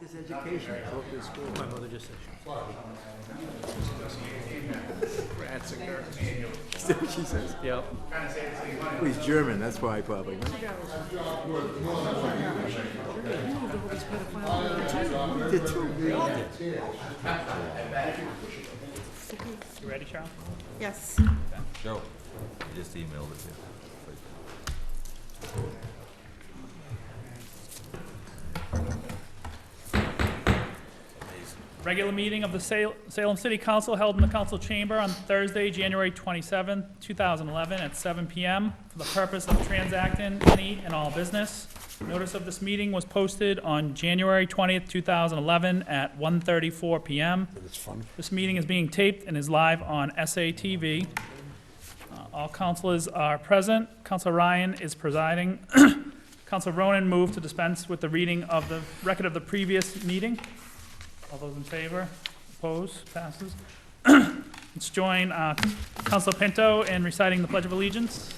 This education, focus school. My mother just said Ratzinger. She says, yep. Oh, he's German, that's why probably. Did too. We all did. You ready, Charles? Yes. Joe, I just emailed it to you. Regular meeting of the Salem City Council held in the council chamber on Thursday, January 27, 2011 at 7 p.m. for the purpose of transacting any and all business. Notice of this meeting was posted on January 20th, 2011 at 1:34 p.m. It's fun. This meeting is being taped and is live on SATV. All councilors are present. Councilor Ryan is presiding. Councilor Ronan moved to dispense with the reading of the record of the previous meeting. All those in favor? Opposed? Passes. Let's join Councilor Pinto in reciting the Pledge of Allegiance.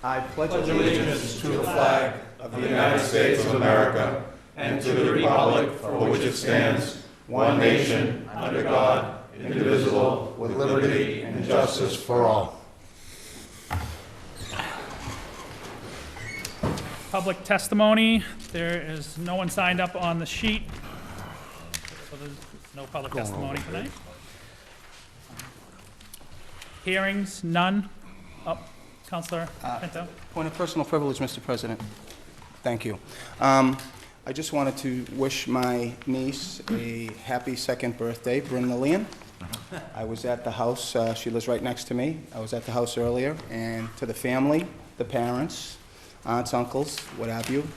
I pledge allegiance to the flag of the United States of America and to the republic for which it stands, one nation, under God, indivisible, with liberty and justice for all. Public testimony. There is no one signed up on the sheet, so there's no public testimony tonight. Hearings, none. Oh, Councilor Pinto. Point of personal privilege, Mr. President. Thank you. I just wanted to wish my niece a happy second birthday, Bryn Lillian. I was at the house, she lives right next to me. I was at the house earlier, and to the family, the parents, aunts, uncles, what have you,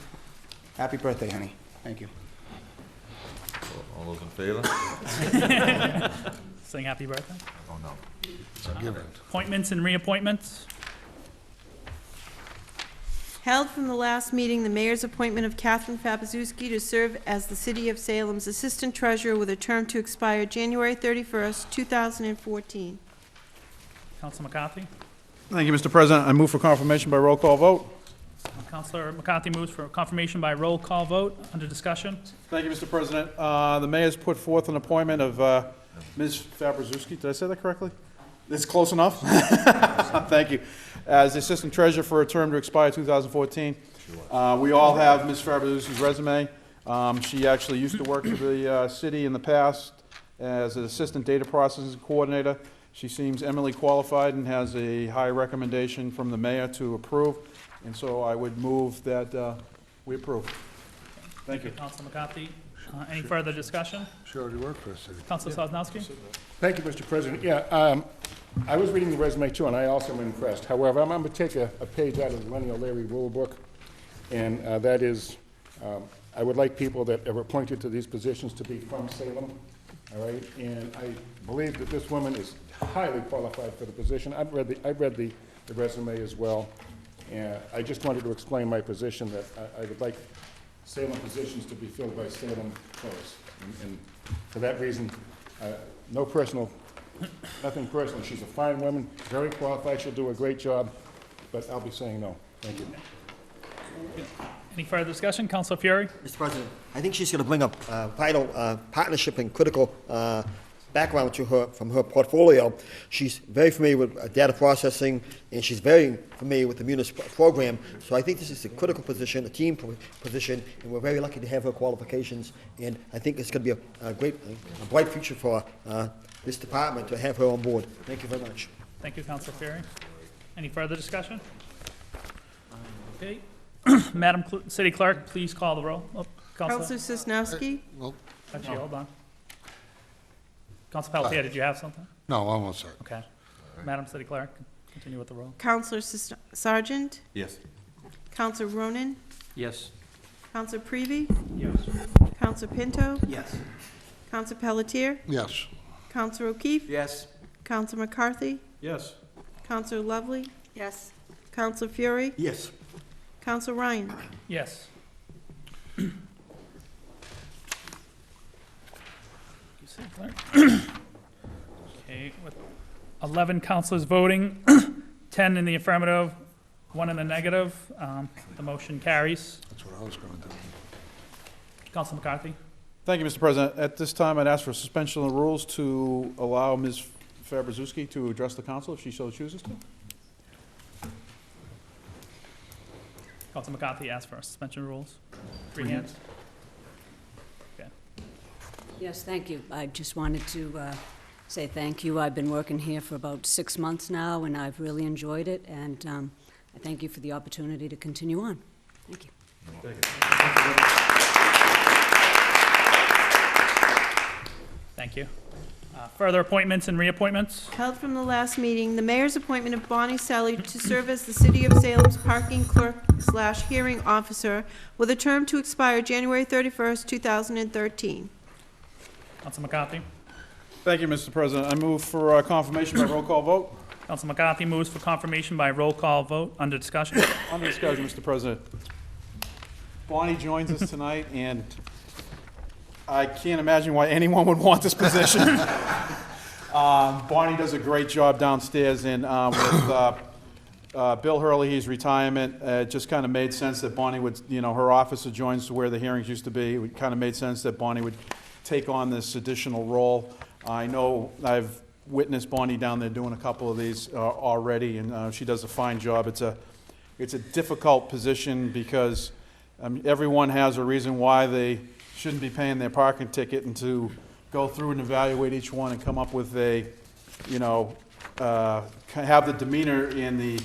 happy birthday, honey. Thank you. All those in favor? Sing happy birthday. Oh, no. It's a given. Appointments and reappointments. Held from the last meeting, the mayor's appointment of Catherine Fabizewski to serve as the City of Salem's Assistant Treasurer with a term to expire January 31st, 2014. Councilor McCarthy. Thank you, Mr. President. I move for confirmation by roll call vote. Councilor McCarthy moves for confirmation by roll call vote. Under discussion. Thank you, Mr. President. The mayor's put forth an appointment of Ms. Fabrizewski. Did I say that correctly? It's close enough? Thank you. As the Assistant Treasurer for a term to expire 2014. We all have Ms. Fabrizewski's resume. She actually used to work for the city in the past as an Assistant Data Processing Coordinator. She seems eminently qualified and has a high recommendation from the mayor to approve. And so I would move that we approve. Thank you. Councilor McCarthy. Any further discussion? She already worked for the city. Councilor Sosnowski. Thank you, Mr. President. Yeah, I was reading the resume too, and I also am impressed. However, I'm going to take a page out of the Lenny O'Leary rule book, and that is, I would like people that are appointed to these positions to be from Salem, all right? And I believe that this woman is highly qualified for the position. I've read the resume as well, and I just wanted to explain my position that I would like Salem positions to be filled by Salem folks. And for that reason, nothing personal. She's a fine woman, very qualified, she'll do a great job, but I'll be saying no. Thank you. Any further discussion? Councilor Fury. Mr. President, I think she's going to bring a vital partnership and critical background to her from her portfolio. She's very familiar with data processing, and she's very familiar with the Munis program. So I think this is a critical position, a team position, and we're very lucky to have her qualifications. And I think it's going to be a bright future for this department to have her on board. Thank you very much. Thank you, Councilor Fury. Any further discussion? Okay. Madam City Clerk, please call the roll. Oh, Councilor Sosnowski. Well, Actually, hold on. Councilor Pelletier, did you have something? no, almost certain. Okay. Madam City Clerk, continue with the roll. Councilor Sargent. Yes. Councilor Ronan. Yes. Councilor Prevey. Yes. Councilor Pinto. Yes. Councilor Pelletier. Yes. Councilor O'Keefe. Yes. Councilor McCarthy. Yes. Councilor Lovely. Yes. Councilor Fury. Yes. Councilor Ryan. Yes. Okay, with 11 councilors voting, 10 in the affirmative, 1 in the negative, the motion carries. That's what I was going to do. Council McCarthy. Thank you, Mr. President. At this time, I'd ask for a suspension of the rules to allow Ms. Fabrzuski to address the council if she so chooses to. Council McCarthy asked for a suspension of rules. Three hands. Okay. Yes, thank you. I just wanted to say thank you. I've been working here for about 6 months now, and I've really enjoyed it, and I thank you for the opportunity to continue on. Thank you. Thank you. Further appointments and reappointments? Held from the last meeting, the mayor's appointment of Bonnie Sally to serve as the City of Salem's parking clerk/hearing officer with a term to expire January 31st, 2013. Council McCarthy. Thank you, Mr. President. I move for confirmation by roll call vote. Council McCarthy moves for confirmation by roll call vote. Under discussion. Under discussion, Mr. President. Bonnie joins us tonight, and I can't imagine why anyone would want this position. Bonnie does a great job downstairs, and with Bill Hurley's retirement, it just kind of made sense that Bonnie would, her office adjoins to where the hearings used to be. It kind of made sense that Bonnie would take on this additional role. I know I've witnessed Bonnie down there doing a couple of these already, and she does a fine job. It's a difficult position because everyone has a reason why they shouldn't be paying their parking ticket, and to go through and evaluate each one and come up with a, have the demeanor and the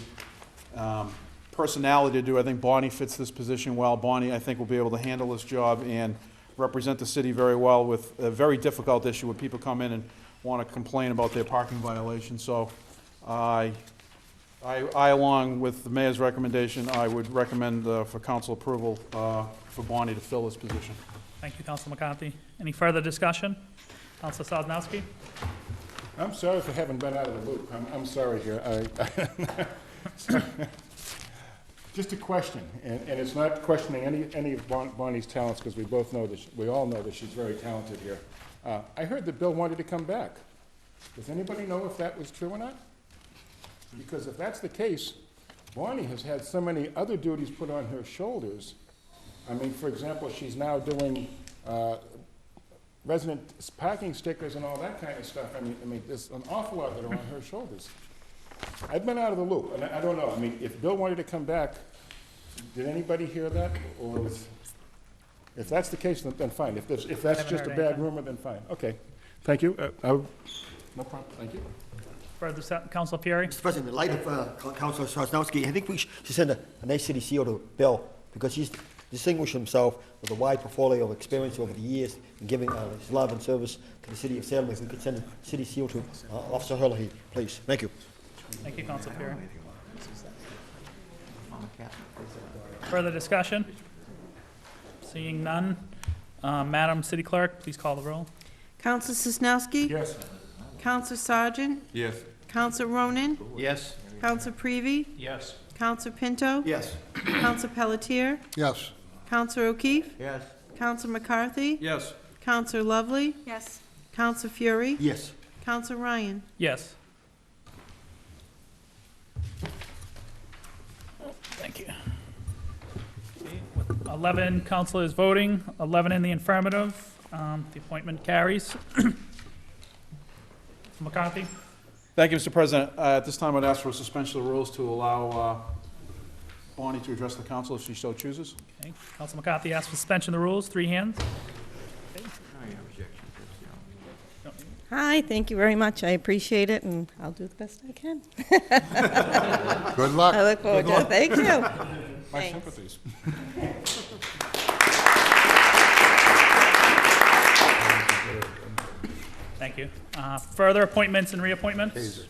personality to do. I think Bonnie fits this position well. Bonnie, I think, will be able to handle this job and represent the city very well with a very difficult issue when people come in and want to complain about their parking violations. So I, along with the mayor's recommendation, I would recommend for council approval for Bonnie to fill this position. Thank you, Council McCarthy. Any further discussion? Council Sosnowski. I'm sorry for having been out of the loop. I'm sorry here. Just a question, and it's not questioning any of Bonnie's talents, because we all know that she's very talented here. I heard that Bill wanted to come back. Does anybody know if that was true or not? Because if that's the case, Bonnie has had so many other duties put on her shoulders. I mean, for example, she's now doing resident parking stickers and all that kind of stuff. I mean, there's an awful lot that are on her shoulders. I've been out of the loop, and I don't know. I mean, if Bill wanted to come back, did anybody hear that? Or if that's the case, then fine. If that's just a bad rumor, then fine. Okay. Thank you. No problem. Thank you. Further, Council Fury. Mr. President, in light of Councilor Sosnowski, I think we should send a nice city seal to Bill, because he's distinguished himself with a wide portfolio of experience over the years in giving his love and service to the city of Salem. If we could send a city seal to Officer Hurley, please. Thank you. Thank you, Council Fury. Further discussion? Seeing none. Madam City Clerk, please call the roll. Counselor Sosnowski? Yes. Counselor Sargent? Yes. Counselor Ronan? Yes. Counselor Prevey? Yes. Counselor Pinto? Yes. Counselor Pelletier? Yes. Counselor O'Keefe? Yes. Counselor McCarthy? Yes. Counselor Lovely? Yes. Counselor Fury? Yes. Counselor Ryan? Yes. Thank you. Okay, with 11 councilors voting, 11 in the affirmative, the appointment carries. McCarthy. Thank you, Mr. President. At this time, I'd ask for a suspension of the rules to allow Bonnie to address the council if she so chooses. Okay. Council McCarthy asks for suspension of the rules. 3 hands. Hi, thank you very much. I appreciate it, and I'll do the best I can. Good luck. I look forward to it. Thank you. My Thanks. sympathies. Thank you. Further appointments and reappointments?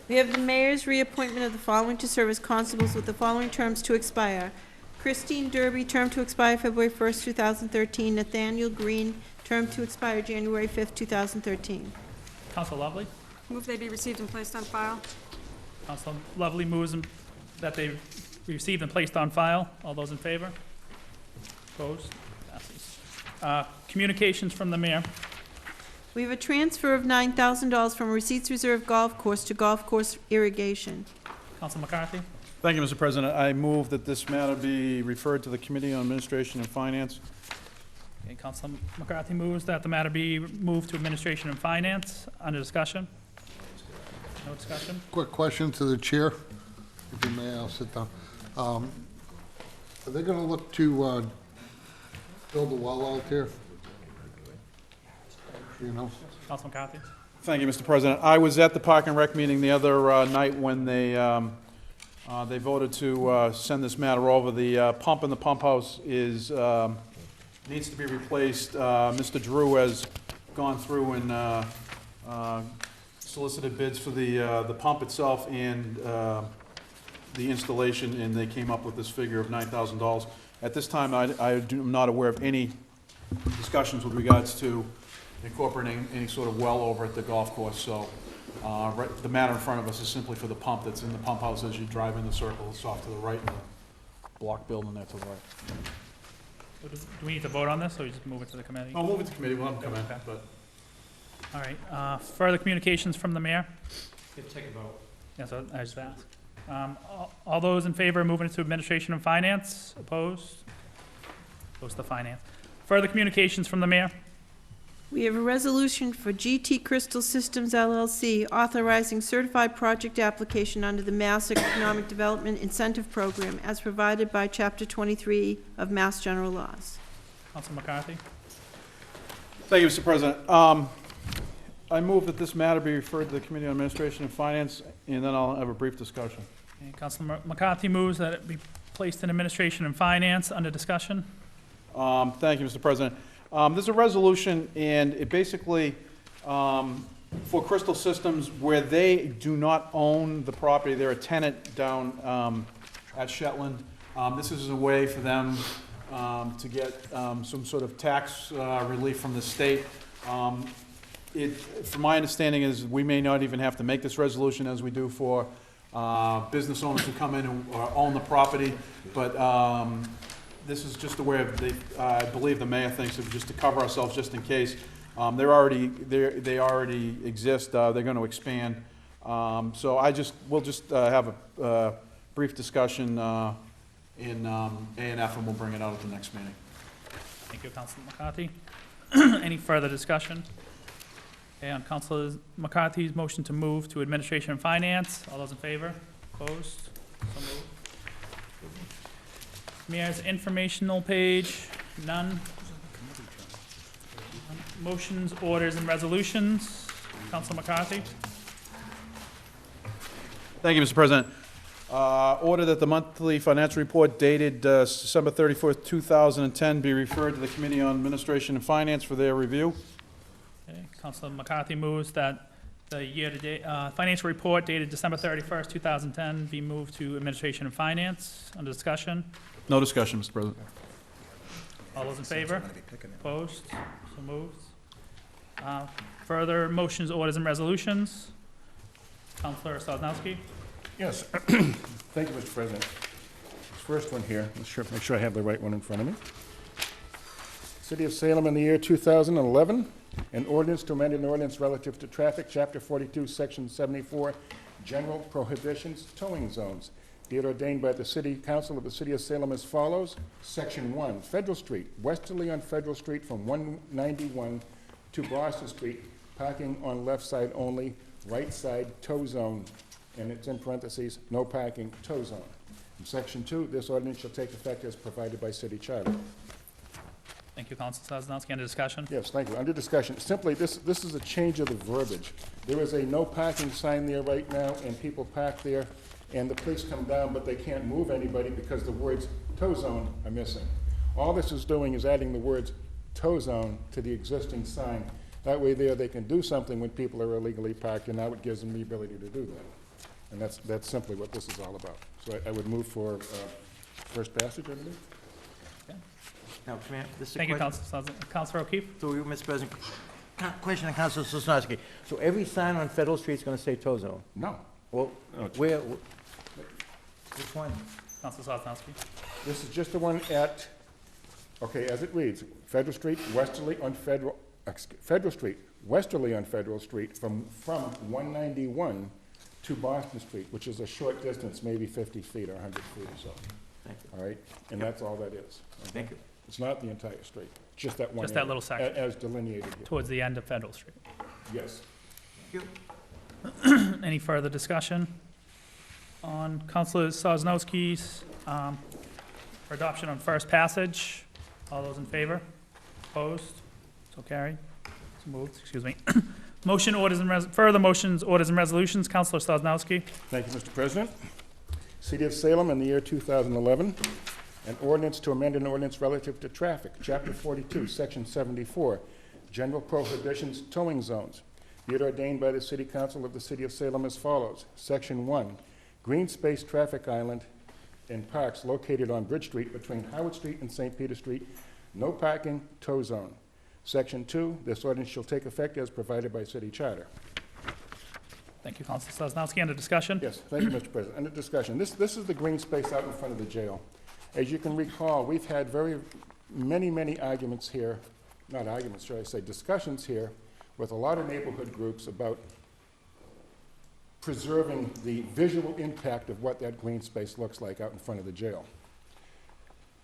We have the mayor's reappointment of the following to serve as constables with the following terms to expire. Christine Derby, term to expire February 1st, 2013. Nathaniel Green, term to expire January 5th, 2013. Council Lovely. Move they be received and placed on file. Council Lovely moves that they be received and placed on file. All those in favor? Opposed? Passes. Communications from the mayor. We have a transfer of $9,000 from Receipts Reserve Golf Course to Golf Course Irrigation. Council McCarthy. Thank you, Mr. President. I move that this matter be referred to the Committee on Administration and Finance Okay, Council McCarthy moves that the matter be moved to Administration and Finance. Under discussion? No discussion? Quick question to the chair, if you may, I'll sit down. Are they gonna look to, build a well out there? You know? Council McCarthy? Thank you, Mr. President. I was at the Park and Rec meeting the other night when they voted to send this matter over. The pump in the pump house is, needs to be replaced. Mr. Drew has gone through and solicited bids for the pump itself and the installation, and they came up with this figure of $9,000. At this time, I'm not aware of any discussions with regards to incorporating any sort of well over at the golf course, so the matter in front of us is simply for the pump that's in the pump house as you drive in the circle. It's off to the right, and the block building there to the right. Do we need to vote on this, or you just move it to the committee? I'll move it to committee, we'll have them come in, Okay. but All right, further communications from the mayor? Take a vote. Yes, I just asked. All those in favor of moving it to Administration and Finance? Opposed? Goes to Finance. Further communications from the mayor? We have a resolution for GT Crystal Systems LLC authorizing certified project application under the Mass Economic Development Incentive Program as provided by Chapter 23 of Mass General Laws. Council McCarthy? Thank you, Mr. President. I move that this matter be referred to the Committee on Administration and Finance, and then I'll have a brief discussion. Okay, Council McCarthy moves that it be placed in Administration and Finance. Under discussion? Thank you, Mr. President. There's a resolution, and it basically, for Crystal Systems, where they do not own the property, they're a tenant down at Shetland. This is a way for them to get some sort of tax relief from the state. From my understanding is we may not even have to make this resolution as we do for business owners who come in and own the property, but this is just a way of, I believe the mayor thinks of just to cover ourselves just in case. They already exist, they're gonna expand. So we'll just have a brief discussion in A&F, and we'll bring it out at the next meeting. Thank you, Council McCarthy. Any further discussion? Okay, on Councilor McCarthy's motion to move to Administration and Finance, all those in favor? Opposed? So moved. Mayor's informational page, none. Motions, orders, and resolutions. Council McCarthy? Thank you, Mr. President. Order that the monthly financial report dated December 31st, 2010 be referred to the Committee on Administration and Finance for their review. Okay, Councilor McCarthy moves that the year-to-date financial report dated December 31st, 2010 be moved to Administration and Finance. Under discussion? No discussion, Mr. President. All those in favor? Opposed? So moved. Further motions, orders, and resolutions. Councilor Sosnowski? Yes. Thank you, Mr. President. This first one here, make sure I have the right one in front of me. City of Salem in the year 2011, an ordinance to amend an ordinance relative to traffic, Chapter 42, Section 74, General Prohibitions, Towing Zones. Be it ordained by the City Council of the City of Salem as follows. Section 1, Federal Street, westerly on Federal Street from 191 to Boston Street, parking on left side only, right side tow zone, and it's in parentheses, no parking, tow zone. In Section 2, this ordinance shall take effect as provided by city charter. Thank you, Councilor Sosnowski. Under discussion? Yes, thank you. Under discussion, simply, this is a change of the verbiage. There is a no parking sign there right now, and people park there, and the police come down, but they can't move anybody because the words tow zone are missing. All this is doing is adding the words tow zone to the existing sign. That way there, they can do something when people are illegally parked, and now it gives them the ability to do that. And that's simply what this is all about. So I would move for first passage, I believe. Now, Commander, this is a Thank you, question. Councilor O'Keefe. Through you, Mr. President. Question on Councilor Sosnowski. So every sign on Federal Street is going to say tow zone? No. Well, where, which one? Councilor Sosnowski. This is just the one at, okay, as it reads, Federal Street, westerly on Federal, Federal Street, westerly on Federal Street from 191 to Boston Street, which is a short distance, maybe 50 feet or 100 feet or so. Thank you. All right? And that's all that is. Thank you. It's not the entire street, just that one Just that area, little section. As delineated here. towards the end of Federal Street. Yes. Any further discussion on Counselor Sosnowski's for adoption on first passage? All those in favor? Opposed? So carried. So moved, excuse me. Motion, orders, and further motions, orders, and resolutions. Counselor Sosnowski. Thank you, Mr. President. City of Salem in the year 2011, an ordinance to amend an ordinance relative to traffic, Chapter 42, Section 74, General Prohibitions Towing Zones. Be it ordained by the City Council of the City of Salem as follows. Section 1, green space traffic island in parks located on Bridge Street between Howard Street and St. Peter Street, no parking, tow zone. Section 2, this ordinance shall take effect as provided by city charter. Thank you, Counselor Sosnowski. Under discussion? Yes, thank you, Mr. President. Under discussion, this is the green space out in front of the jail. As you can recall, we've had many arguments here, not arguments, should I say, discussions here with a lot of neighborhood groups about preserving the visual impact of what that green space looks like out in front of the jail.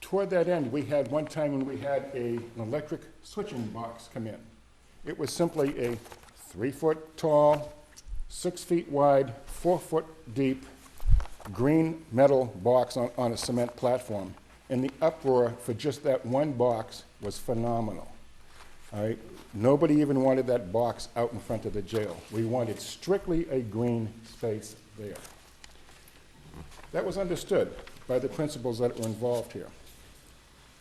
Toward that end, we had one time when we had an electric switching box come in. It was simply a 3-foot tall, 6 feet wide, 4 foot deep, green metal box on a cement platform. And the uproar for just that one box was phenomenal. All right? Nobody even wanted that box out in front of the jail. We wanted strictly a green space there. That was understood by the principals that were involved here.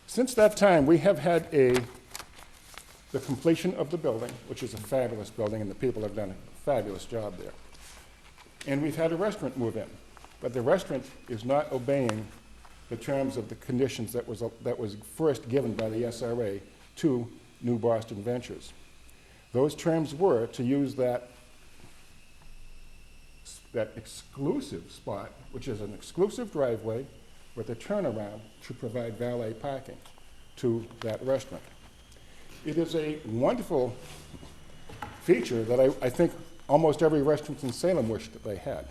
Since that time, we have had the completion of the building, which is a fabulous building, and the people have done a fabulous job there. And we've had a restaurant move in, but the restaurant is not obeying the terms of the conditions that was first given by the SRA to New Boston Ventures. Those terms were to use that exclusive spot, which is an exclusive driveway with a turnaround to provide valet parking to that restaurant. It is a wonderful feature that I think almost every restaurant in Salem wished that they had.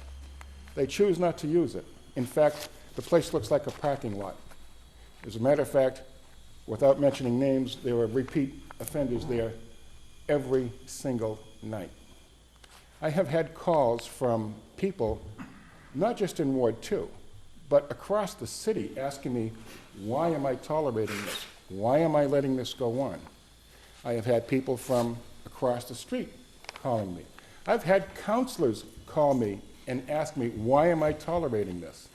They choose not to use it. In fact, the place looks like a parking lot. As a matter of fact, without mentioning names, there were repeat offenders there every single night. I have had calls from people, not just in Ward 2, but across the city asking me, why am I tolerating this? Why am I letting this go on? I have had people from across the street calling me. I've had counselors call me and ask me, why am I tolerating this?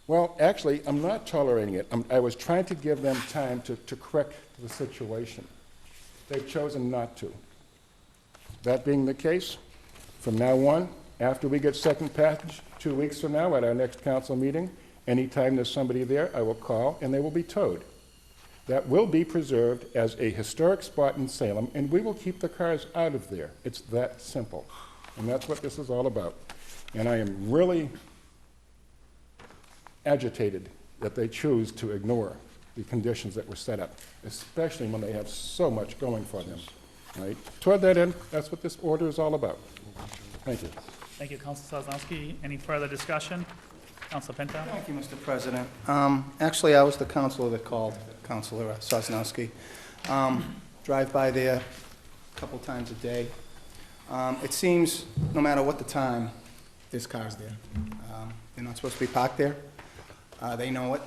Well, actually, I'm not tolerating it. I was trying to give them time to correct the situation. They've chosen not to. That being the case, from now on, after we get second passage, 2 weeks from now at our next council meeting, anytime there's somebody there, I will call and they will be towed. That will be preserved as a historic spot in Salem, and we will keep the cars out of there. It's that simple. And that's what this is all about. And I am really agitated that they choose to ignore the conditions that were set up, especially when they have so much going for them. Right? Toward that end, that's what this order is all about. Thank you. Thank you, Counselor Sosnowski. Any further discussion? Counselor Pinto? Thank you, Mr. President. Actually, I was the counselor that called Counselor Sosnowski. Drive by there a couple times a day. It seems no matter what the time, there's cars there. They're not supposed to be parked there. They know it.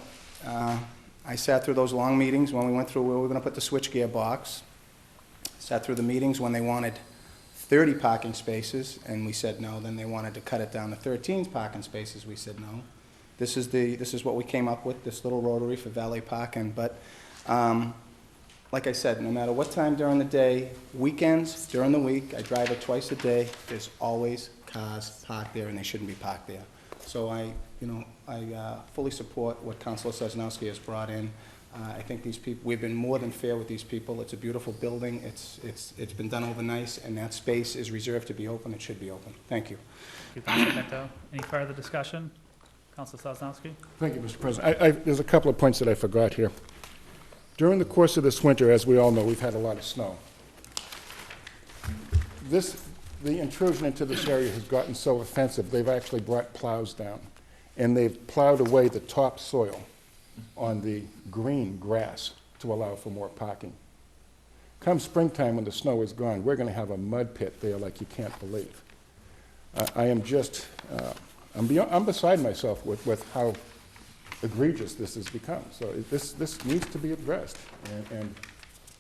I sat through those long meetings when we went through where we were going to put the switchgear box. Sat through the meetings when they wanted 30 parking spaces, and we said no. Then they wanted to cut it down to 13 parking spaces. We said no. This is what we came up with, this little rotary for valet parking. But like I said, no matter what time during the day, weekends, during the week, I drive it twice a day. There's always cars parked there, and they shouldn't be parked there. So I fully support what Councilor Sosnowski has brought in. I think these people, we've been more than fair with these people. It's a beautiful building. It's been done over nice, and that space is reserved to be open. It should be open. Thank you. Thank you, Counselor Pinto. Any further discussion? Counselor Sosnowski? Thank you, Mr. President. There's a couple of points that I forgot here. During the course of this winter, as we all know, we've had a lot of snow. The intrusion into this area has gotten so offensive, they've actually brought plows down, and they've plowed away the topsoil on the green grass to allow for more parking. Come springtime, when the snow is gone, we're going to have a mud pit there like you can't believe. I am just, I'm beside myself with how egregious this has become. So this needs to be addressed. And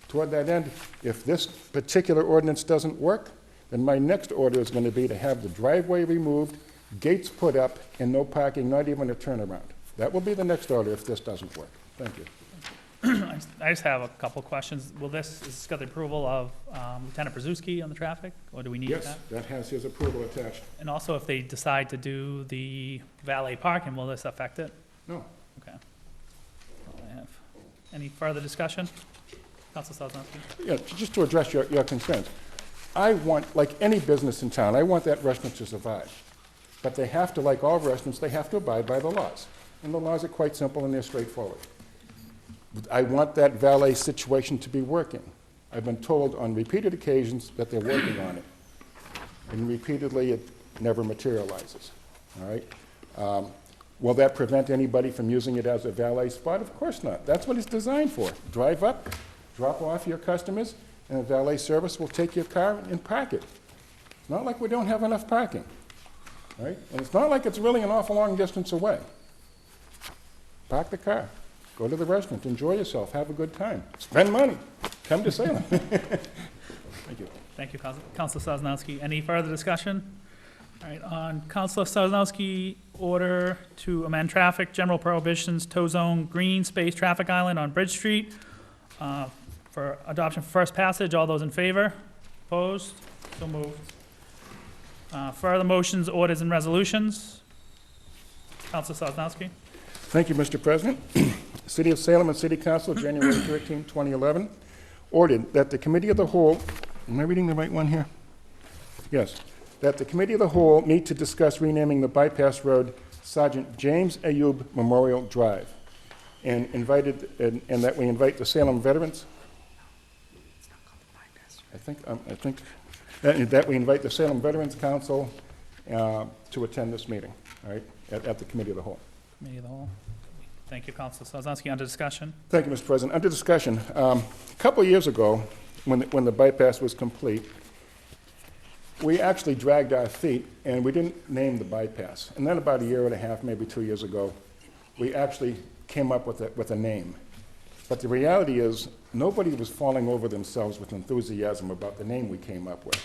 toward that end, if this particular ordinance doesn't work, then my next order is going to be to have the driveway removed, gates put up, and no parking, not even a turnaround. That will be the next order if this doesn't work. Thank you. I just have a couple of questions. Is this got the approval of Lieutenant Brzezinski on the traffic, or do we need that? Yes, that has his approval attached. And also, if they decide to do the valet parking, will this affect it? No. Okay. That's all I have. Any further discussion? Council Sosnowski? Yeah, just to address your concerns. I want, like any business in town, I want that restaurant to survive. But they have to, like all restaurants, they have to abide by the laws. And the laws are quite simple and they're straightforward. I want that valet situation to be working. I've been told on repeated occasions that they're working on it. And repeatedly, it never materializes, all right? Will that prevent anybody from using it as a valet spot? Of course not. That's what it's designed for. Drive up, drop off your customers, and a valet service will take your car and park it. It's not like we don't have enough parking, right? And it's not like it's really an awful long distance away. Park the car, go to the restaurant, enjoy yourself, have a good time, spend money, come to Salem. Thank you. Thank you, Councilor Sosnowski. Any further discussion? All right, on Councilor Sosnowski, order to amend traffic, general prohibitions, tow zone, green space traffic island on Bridge Street, for adoption for first passage. All those in favor? Opposed? So moved. Further motions, orders, and resolutions. Councilor Sosnowski. Thank you, Mr. President. City of Salem and City Council, January 13, 2011, ordered that the Committee of the Whole, am I reading the right one here? Yes. That the Committee of the Whole meet to discuss renaming the bypass road Sergeant James Ayub Memorial Drive, and that we invite the Salem veterans. That we invite the Salem Veterans Council to attend this meeting, all right, at the Committee of the Whole. Committee of the Whole. Thank you, Councilor Sosnowski. Under discussion. Thank you, Mr. President. Under discussion, a couple of years ago, when the bypass was complete, we actually dragged our feet and we didn't name the bypass. And then about a year and a half, maybe 2 years ago, we actually came up with a name. But the reality is, nobody was falling over themselves with enthusiasm about the name we came up with.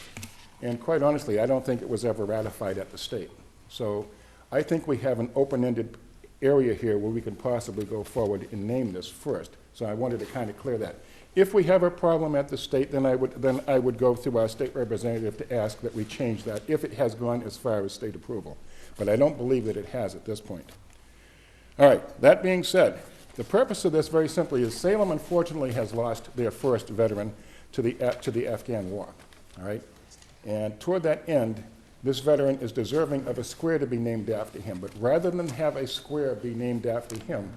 And quite honestly, I don't think it was ever ratified at the state. So I think we have an open-ended area here where we can possibly go forward and name this first. So I wanted to kind of clear that. If we have a problem at the state, then I would go through our state representative to ask that we change that if it has gone as far as state approval. But I don't believe that it has at this point. All right, that being said, the purpose of this very simply is Salem unfortunately has lost their first veteran to the Afghan war, all right? And toward that end, this veteran is deserving of a square to be named after him. But rather than have a square be named after him,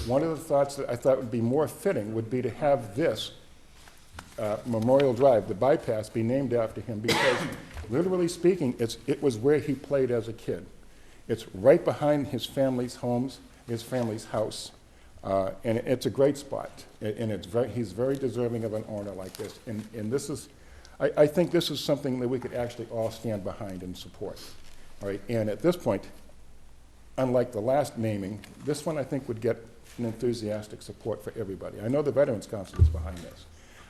one of the thoughts that I thought would be more fitting would be to have this Memorial Drive, the bypass, be named after him because, literally speaking, it was where he played as a kid. It's right behind his family's homes, his family's house, and it's a great spot. And he's very deserving of an honor like this. And this is, I think this is something that we could actually all stand behind and support. All right, and at this point, unlike the last naming, this one I think would get an enthusiastic support for everybody. I know the Veterans Council is behind this.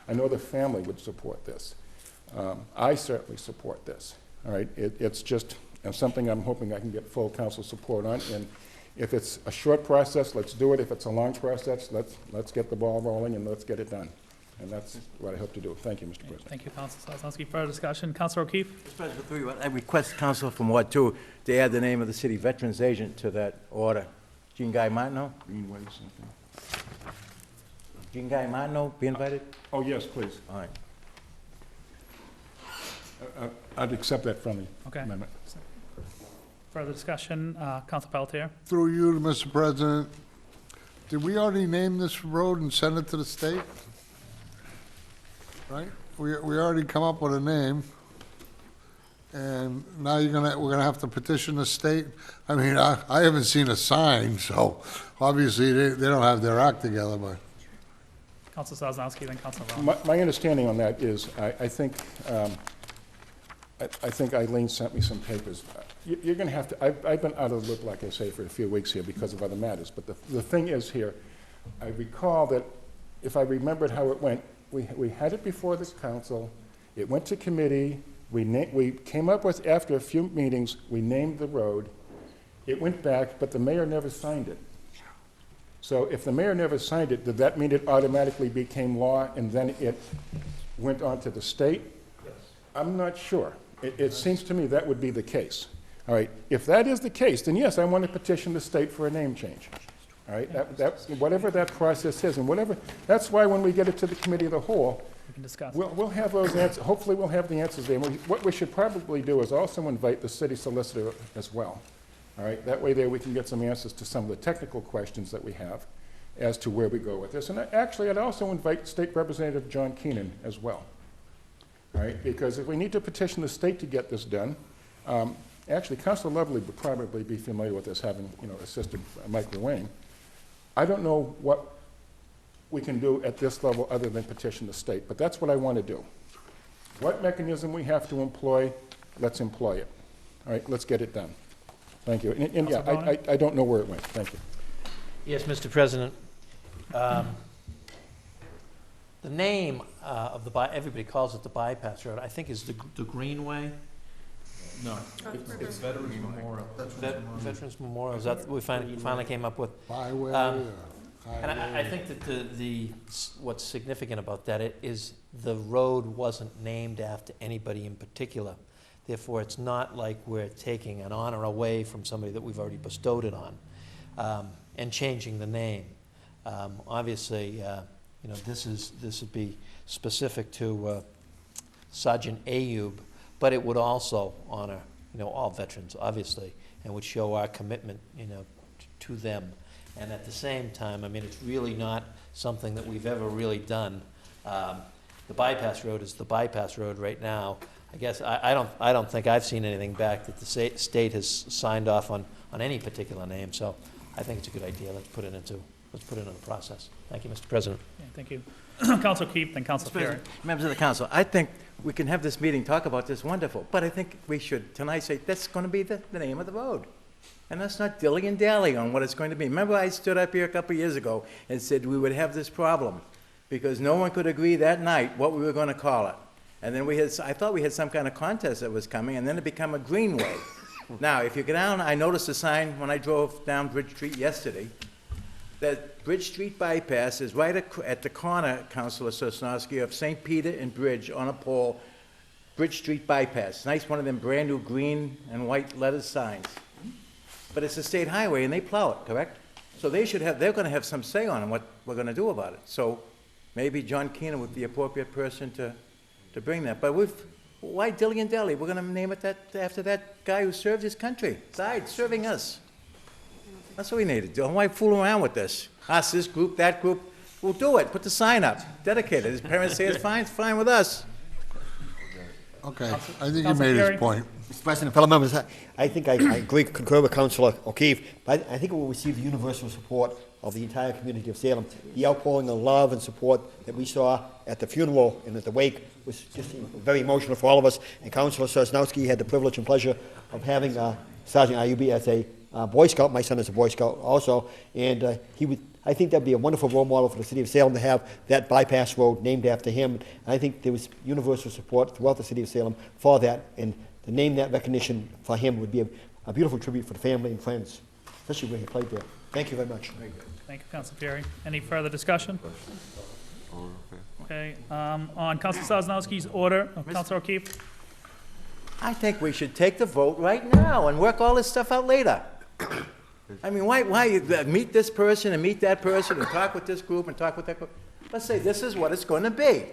I know the family would support this. I certainly support this. All right, it's just something I'm hoping I can get full council support on. And if it's a short process, let's do it. If it's a long process, let's get the ball rolling and let's get it done. And that's what I hope to do. Thank you, Mr. President. Thank you, Councilor Sosnowski. Further discussion. Councilor O'Keefe. Mr. President, through you, I request Council from Ward 2 to add the name of the city veterans agent to that order. Jean Guy Martineau? Greenway something. Jean Guy Martineau be invited? Oh, yes, please. All right. I'd accept that friendly Okay. amendment. Further discussion. Councilor Pelletier. Through you to Mr. President, did we already name this road and send it to the state? Right? We already come up with a name, and now we're gonna have to petition the state. I mean, I haven't seen a sign, so obviously they don't have their act together, but. Council Sosnowski, then Council Rowan. My understanding on that is, I think Eileen sent me some papers. You're going to have to, I've been out of the loop, like I say, for a few weeks here because of other matters, but the thing is here, I recall that if I remembered how it went, we had it before this council, it went to committee, we came up with, after a few meetings, we named the road, it went back, but the mayor never signed it. So if the mayor never signed it, did that mean it automatically became law and then it went on to the state? Yes. I'm not sure. It seems to me that would be the case. All right, if that is the case, then yes, I want to petition the state for a name change. All right, whatever that process is, and whatever, that's why when we get it to the committee of the whole, We can discuss. we'll have those answers, hopefully we'll have the answers there. What we should probably do is also invite the city solicitor as well. All right, that way there we can get some answers to some of the technical questions that we have as to where we go with this. And actually, I'd also invite State Representative John Keenan as well. All right, because if we need to petition the state to get this done, actually, Councilor Lovely would probably be familiar with this, having, assisted Mike Ruane. I don't know what we can do at this level other than petition the state, but that's what I want to do. What mechanism we have to employ, let's employ it. All right, let's get it done. Thank you. And yeah, I don't know where it went. Thank you. Yes, Mr. President. The name of the everybody calls it the bypass road, I think is the Greenway. No, it's Veterans Memorial. Veterans Memorial, is that we finally came up with? Byway, And I think that what's significant about that is the road wasn't named after anybody in particular. Therefore, it's not like we're taking an honor away from somebody that we've already bestowed it on, and changing the name. Obviously, this would be specific to Sergeant Ayub, but it would also honor, all veterans, obviously, and would show our commitment, to them. And at the same time, it's really not something that we've ever really done. The bypass road is the bypass road right now. I guess I don't think I've seen anything back that the state has signed off on any particular name. So I think it's a good idea. Let's put it into the process. Thank you, Mr. President. Yeah, thank you. Council Keith, then Council Perry. Members of the council, I think we can have this meeting talk about this, wonderful, but I think we should tonight say that's going to be the name of the road. And let's not dilly and dally on what it's going to be. Remember, I stood up here a couple of years ago and said we would have this problem because no one could agree that night what we were going to call it. And then I thought we had some kind of contest that was coming, and then it became a Greenway. Now, if you go down, I noticed a sign when I drove down Bridge Street yesterday, that Bridge Street bypass is right at the corner, Councilor Sosnowski, of St. Peter and Bridge on a pole, Bridge Street bypass. Nice, one of them brand new green and white lettered signs. But it's a state highway and they plow it, correct? So they're going to have some say on what we're going to do about it. So maybe John Keenan would be the appropriate person to bring that. But why dilly and dally? We're going to name it after that guy who served his country, died serving us. That's what we need to do. Why fool around with this? Us, this group, that group. We'll do it. Put the sign up. Dedicate it. His parents say it's fine with us. Okay, I think you made his point. Mr. President, fellow members, I think I agree, concur with Councilor O'Keefe, but I think it will receive the universal support of the entire community of Salem. The outpouring of love and support that we saw at the funeral and at the wake was just very emotional for all of us. And Councilor Sosnowski had the privilege and pleasure of having Sergeant Ayubi as a Boy Scout. My son is a Boy Scout also, and I think that'd be a wonderful role model for the city of Salem to have that bypass road named after him. And I think there was universal support throughout the city of Salem for that, and to name that recognition for him would be a beautiful tribute for the family and friends, especially when he played there. Thank you very much. Thank you, Council Perry. Any further discussion? Okay, on Council Sosnowski's order, Councilor O'Keefe. I think we should take the vote right now and work all this stuff out later. Why you meet this person and meet that person and talk with this group and talk with that group? Let's say this is what it's going to be.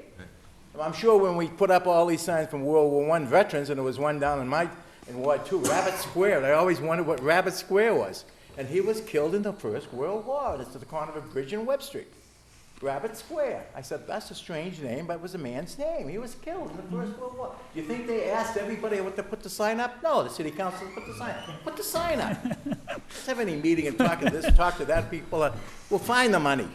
I'm sure when we put up all these signs from World War I veterans, and there was one down in Ward 2, Rabbit Square. I always wondered what Rabbit Square was. And he was killed in the First World War. It's at the corner of a bridge in Webb Street. Rabbit Square. I said, that's a strange name, but it was a man's name. He was killed in the First World War. Do you think they asked everybody what to put the sign up? No, the city council put the sign up. Put the sign up. Let's have any meeting and talk to this, talk to that people. We'll find the money,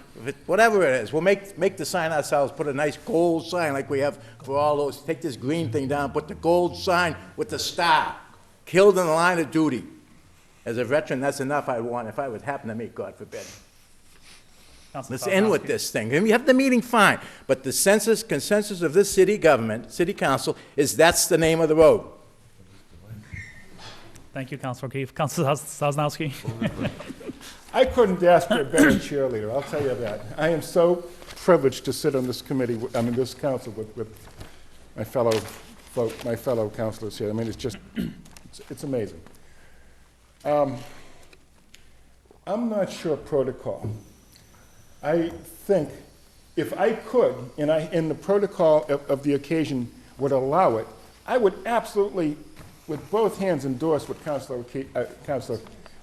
whatever it is. We'll make the sign ourselves, put a nice gold sign like we have for all those. Take this green thing down, put the gold sign with the star. Killed in the line of duty. As a veteran, that's enough I want if I would happen to me, God forbid. Let's end with this thing. And we have the meeting, fine. But the consensus of this city government, city council, is that's the name of the road. Thank you, Councilor O'Keefe. Councilor Sosnowski. I couldn't ask for a better cheerleader, I'll tell you that. I am so privileged to sit on this committee, this council with my fellow councilors here. I mean, it's just, it's amazing. I'm not sure protocol. I think if I could, and the protocol of the occasion would allow it, I would absolutely, with both hands, endorse what Councilor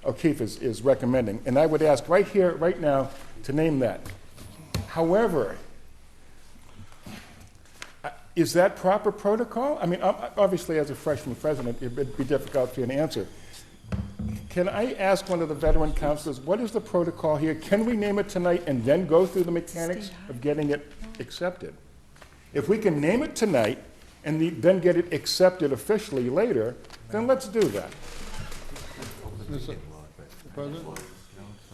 O'Keefe is recommending. And I would ask right here, right now, to name that. However, is that proper protocol? I mean, obviously, as a freshman president, it would be difficult for you to answer. Can I ask one of the veteran councilors, what is the protocol here? Can we name it tonight and then go through the mechanics of getting it accepted? If we can name it tonight and then get it accepted officially later, then let's do that. Mr. President,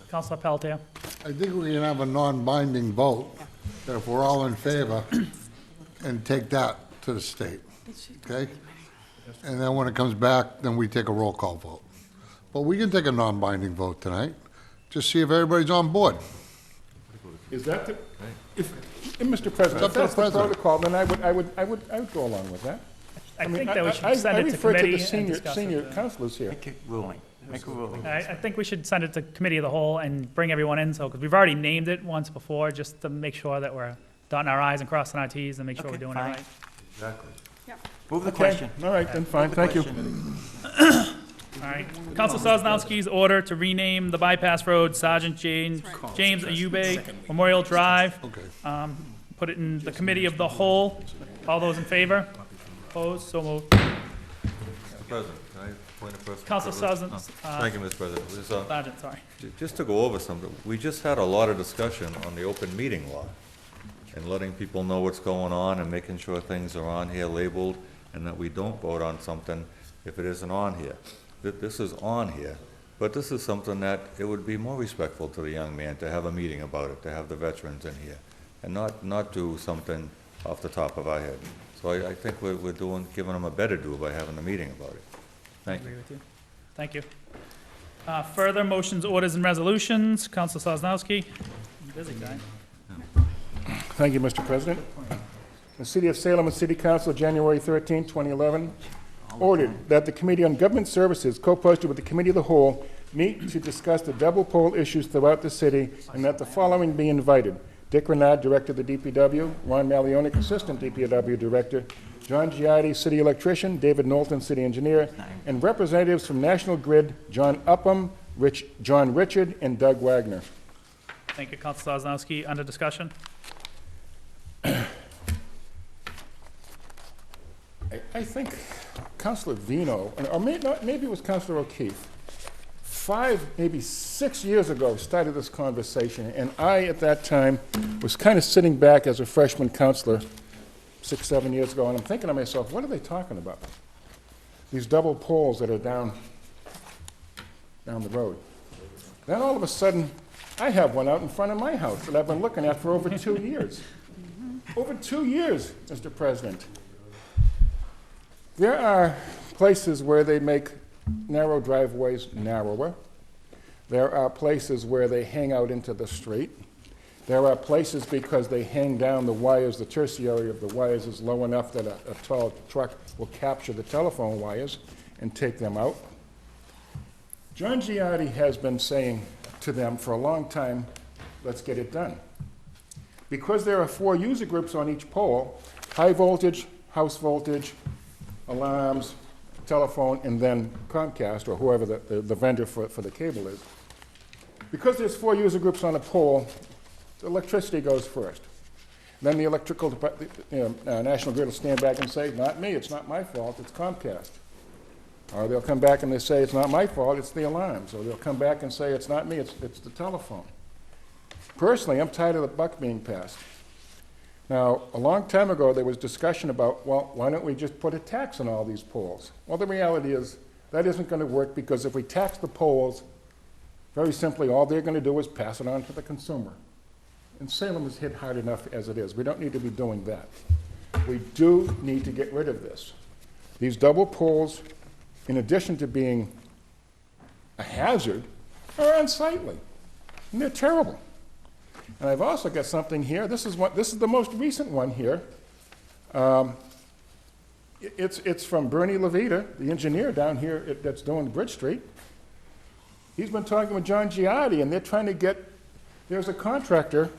Councilor Pelletier. I think we can have a non-binding vote, that if we're all in favor, and take that to the state, okay? And then when it comes back, then we take a roll call vote. But we can take a non-binding vote tonight, just see if everybody's on board. Is that the, Mr. President, if that's the protocol, then I would go along with that. I think that we should send it to committee and discuss it. Senior councilors here. Make it ruling. Make a ruling. I think we should send it to committee of the whole and bring everyone in, because we've already named it once before, just to make sure that we're dotting our i's and crossing our t's and make sure we're doing it fine. right. Exactly. Move the Okay, question. all right, then, fine, thank you. All right. Council Sosnowski's order to rename the bypass road Sergeant James Ayube Memorial Drive. Okay. Put it in the committee of the whole. All those in favor? Opposed? So moved. Mr. President, can I point a person? Council Sergeant. Thank you, Mr. President. Just, Sergeant, sorry. just to go over something, we just had a lot of discussion on the open meeting law and letting people know what's going on and making sure things are on here labeled and that we don't vote on something if it isn't on here. This is on here, but this is something that it would be more respectful to the young man to have a meeting about it, to have the veterans in here, and not do something off the top of our head. So I think we're giving them a better do by having a meeting about it. Thank you. Agree with you. Thank you. Further motions, orders, and resolutions. Council Sosnowski. Busy guy. Thank you, Mr. President. The City of Salem and City Council, January 13, 2011, ordered that the Committee on Government Services, co-posted with the Committee of the Whole, meet to discuss the double pole issues throughout the city, and that the following be invited: Dick Renard, Director of the DPW; Ron Malionic, Assistant DPW Director; John Giardi, City Electrician; David Knowlton, City Engineer; and representatives from National Grid, John Upham, John Richard, and Doug Wagner. Thank you, Council Sosnowski. Under discussion. I think Councilor Vino, or maybe it was Councilor O'Keefe, 5, maybe 6 years ago, started this conversation, and I, at that time, was kind of sitting back as a freshman councilor 6, 7 years ago, and I'm thinking to myself, what are they talking about? These double poles that are down the road. Then all of a sudden, I have one out in front of my house that I've been looking at for over 2 years. Over 2 years, Mr. President. There are places where they make narrow driveways narrower. There are places where they hang out into the street. There are places because they hang down the wires, the tertiary of the wires is low enough that a tall truck will capture the telephone wires and take them out. John Giardi has been saying to them for a long time, let's get it done. Because there are 4 user groups on each pole, high voltage, house voltage, alarms, telephone, and then Comcast, or whoever the vendor for the cable is. Because there's 4 user groups on a pole, the electricity goes first. Then the electrical National Grid will stand back and say, not me, it's not my fault, it's Comcast. Or they'll come back and they say, it's not my fault, it's the alarms. Or they'll come back and say, it's not me, it's the telephone. Personally, I'm tired of the buck being passed. Now, a long time ago, there was discussion about, well, why don't we just put a tax on all these poles? Well, the reality is, that isn't going to work, because if we tax the poles, very simply, all they're going to do is pass it on to the consumer. And Salem is hit hard enough as it is. We don't need to be doing that. We do need to get rid of this. These double poles, in addition to being a hazard, are unsightly. And they're terrible. And I've also got something here. This is the most recent one here. It's from Bernie Levita, the engineer down here that's doing Bridge Street. He's been talking with John Giardi, and they're trying to get, there's a contractor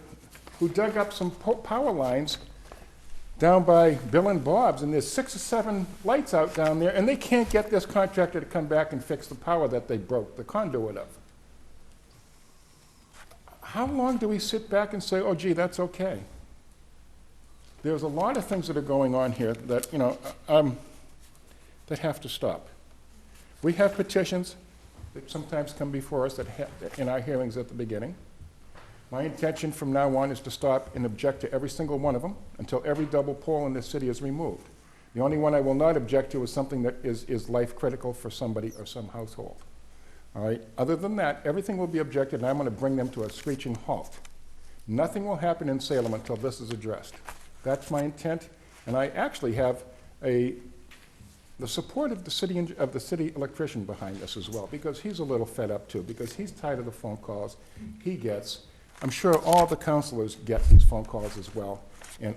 who dug up some power lines down by Bill and Bob's, and there's 6 or 7 lights out down there, and they can't get this contractor to come back and fix the power that they broke the conduit of. How long do we sit back and say, oh, gee, that's okay? There's a lot of things that are going on here that, that have to stop. We have petitions that sometimes come before us in our hearings at the beginning. My intention from now on is to stop and object to every single one of them until every double pole in this city is removed. The only one I will not object to is something that is life critical for somebody or some household. All right? Other than that, everything will be objected, and I'm going to bring them to a screeching halt. Nothing will happen in Salem until this is addressed. That's my intent, and I actually have the support of the city electrician behind this as well, because he's a little fed up too, because he's tired of the phone calls he gets. I'm sure all the councilors get these phone calls as well, and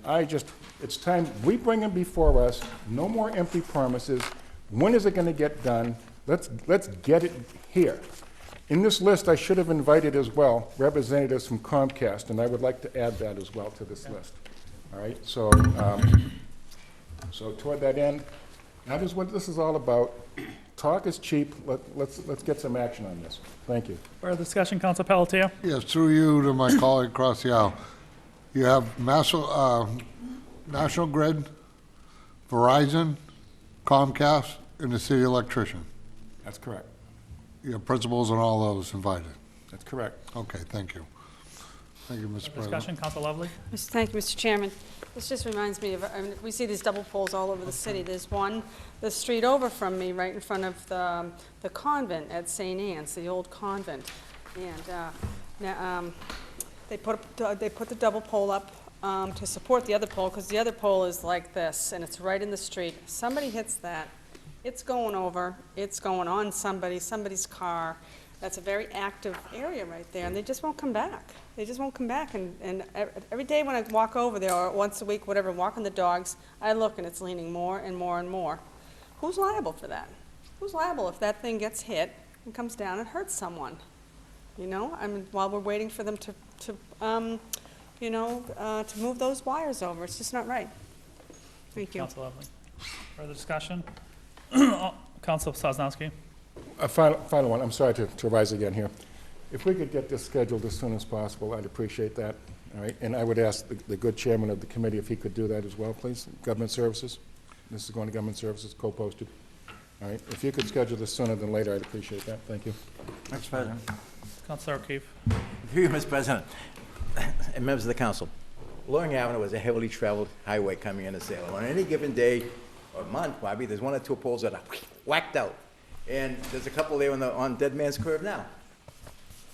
it's time we bring them before us. No more empty promises. When is it going to get done? Let's get it here. In this list, I should have invited as well representatives from Comcast, and I would like to add that as well to this list. All right, so toward that end, that is what this is all about. Talk is cheap. Let's get some action on this. Thank you. Further discussion, Council Pelletier? Yes, through you to my colleague across the aisle. You have National Grid, Verizon, Comcast, and the city electrician. That's correct. You have principals and all those invited. That's correct. Okay, thank you. Thank you, Mr. President. Discussion, Council Lovely? Thank you, Mr. Chairman. This just reminds me of, we see these double poles all over the city. There's one the street over from me, right in front of the convent at St. Anne's, the old convent. And they put the double pole up to support the other pole, because the other pole is like this, and it's right in the street. Somebody hits that, it's going over, it's going on somebody's car. That's a very active area right there, and they just won't come back. They just won't come back, and every day when I walk over there, or once a week, whatever, walking the dogs, I look and it's leaning more and more and more. Who's liable for that? Who's liable if that thing gets hit and comes down and hurts someone? You know, I mean, while we're waiting for them to move those wires over, it's just not right. Thank you. Council Lovely. Further discussion? Council Sosnowski? A final one. I'm sorry to rise again here. If we could get this scheduled as soon as possible, I'd appreciate that. All right, and I would ask the good chairman of the committee if he could do that as well, please. Government Services. This is going to Government Services, co-posted. All right, if you could schedule this sooner than later, I'd appreciate that. Thank you. Mr. President. Councilor O'Keefe? Through you, Mr. President, and members of the council, Loring Avenue is a heavily traveled highway coming into Salem. On any given day or month, probably, there's 1 or 2 poles that are whacked out. And there's a couple there on Dead Man's Curve now.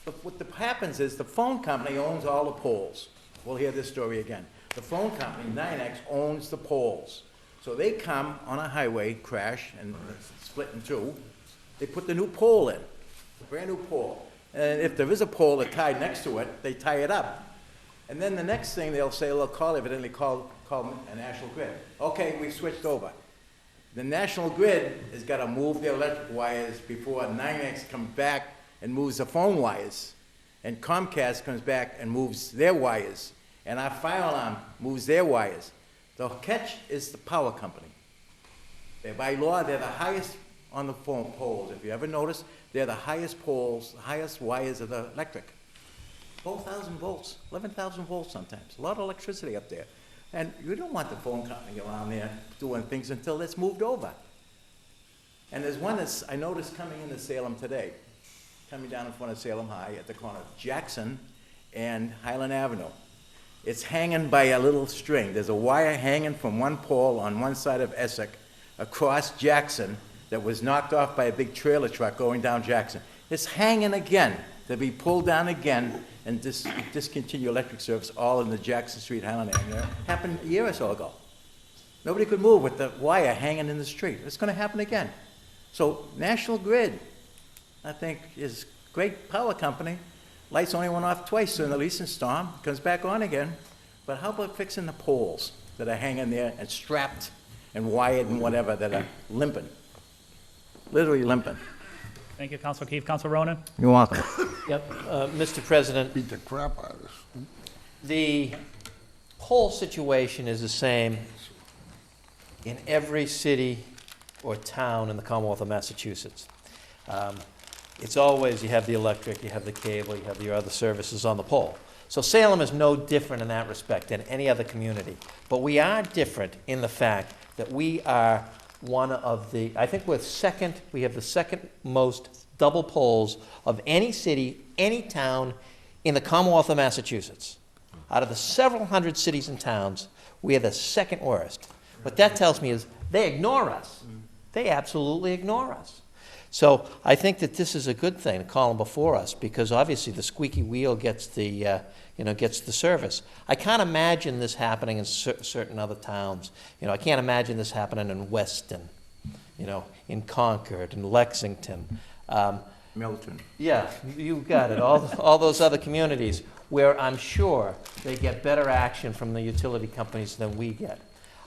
But what happens is the phone company owns all the poles. We'll hear this story again. The phone company, 9X, owns the poles. So they come on a highway, crash, and split in 2. They put the new pole in, a brand new pole. And if there is a pole that tied next to it, they tie it up. And then the next thing they'll say, they'll evidently call a National Grid. Okay, we switched over. The National Grid has got to move their electric wires before 9X comes back and moves the phone wires. And Comcast comes back and moves their wires. And our fire alarm moves their wires. The catch is the power company. By law, they're the highest on the phone poles. If you ever notice, they're the highest poles, the highest wires of the electric. 12,000 volts, 11,000 volts sometimes. A lot of electricity up there. And you don't want the phone company around there doing things until it's moved over. And there's one that's, I noticed coming into Salem today, coming down in front of Salem High at the corner of Jackson and Highland Avenue. It's hanging by a little string. There's a wire hanging from one pole on one side of Essex across Jackson that was knocked off by a big trailer truck going down Jackson. It's hanging again, to be pulled down again and discontinue electric service all in the Jackson Street, Highland Avenue. Happened a year or so ago. Nobody could move with the wire hanging in the street. It's going to happen again. So National Grid, I think, is a great power company. Lights only went off twice during the recent storm. Comes back on again. But how about fixing the poles that are hanging there and strapped and wired and whatever that are limping? Literally limping. Thank you, Councilor Keefe. Councilor Ronan? You're welcome. Yep, Mr. President, Beat the crap out of this. the whole situation is the same in every city or town in the Commonwealth of Massachusetts. It's always, you have the electric, you have the cable, you have your other services on the pole. So Salem is no different in that respect than any other community. But we are different in the fact that we are one of the, I think we're second, we have the second most double poles of any city, any town in the Commonwealth of Massachusetts. Out of the several hundred cities and towns, we are the second worst. What that tells me is they ignore us. They absolutely ignore us. So I think that this is a good thing to call them before us, because obviously the squeaky wheel gets the, gets the service. I can't imagine this happening in certain other towns. I can't imagine this happening in Weston, in Concord, in Lexington. Milton. Yeah, you got it. All those other communities where I'm sure they get better action from the utility companies than we get.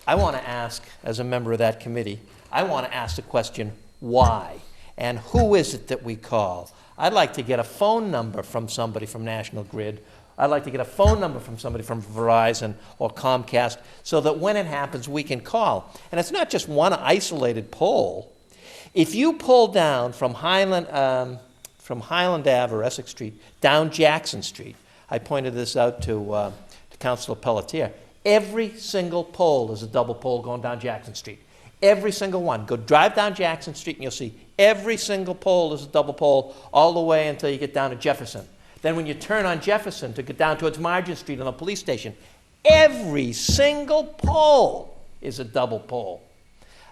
I want to ask, as a member of that committee, I want to ask the question, why? And who is it that we call? I'd like to get a phone number from somebody from National Grid. I'd like to get a phone number from somebody from Verizon or Comcast so that when it happens, we can call. And it's not just one isolated pole. If you pull down from Highland Ave or Essex Street down Jackson Street, I pointed this out to Councilor Pelletier, every single pole is a double pole going down Jackson Street. Every single one. Go drive down Jackson Street and you'll see every single pole is a double pole all the way until you get down to Jefferson. Then when you turn on Jefferson to get down towards Margin Street and the police station, every single pole is a double pole.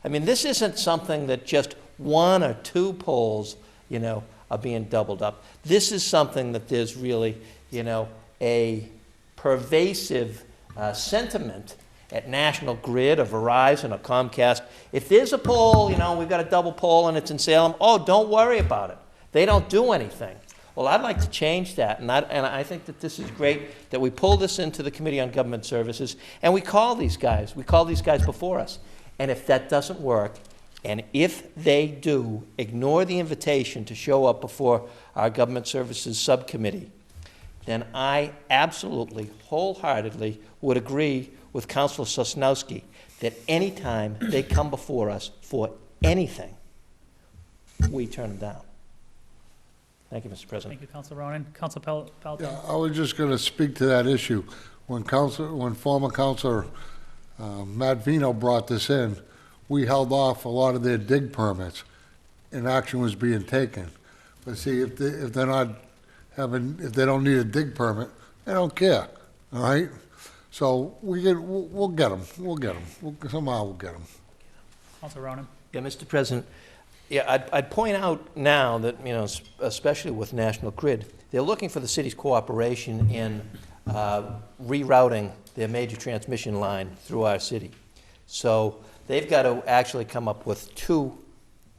I mean, this isn't something that just one or two poles, are being doubled up. This is something that there's really, a pervasive sentiment at National Grid or Verizon or Comcast. If there's a pole, we've got a double pole and it's in Salem, oh, don't worry about it. They don't do anything. Well, I'd like to change that, and I think that this is great that we pull this into the Committee on Government Services and we call these guys. We call these guys before us. And if that doesn't work, and if they do ignore the invitation to show up before our Government Services Subcommittee, then I absolutely, wholeheartedly would agree with Councilor Sosnowski that any time they come before us for anything, we turn them down. Thank you, Mr. President. Thank you, Councilor Ronan. Councilor Pelletier? Yeah, I was just going to speak to that issue. When former Councilor Matt Vino brought this in, we held off a lot of their dig permits, and action was being taken. But see, if they don't need a dig permit, they don't care. All right. So we'll get them. Somehow we'll get them. Councilor Ronan? Yeah, Mr. President. Yeah, I'd point out now that, especially with National Grid, they're looking for the city's cooperation in rerouting their major transmission line through our city. So they've got to actually come up with two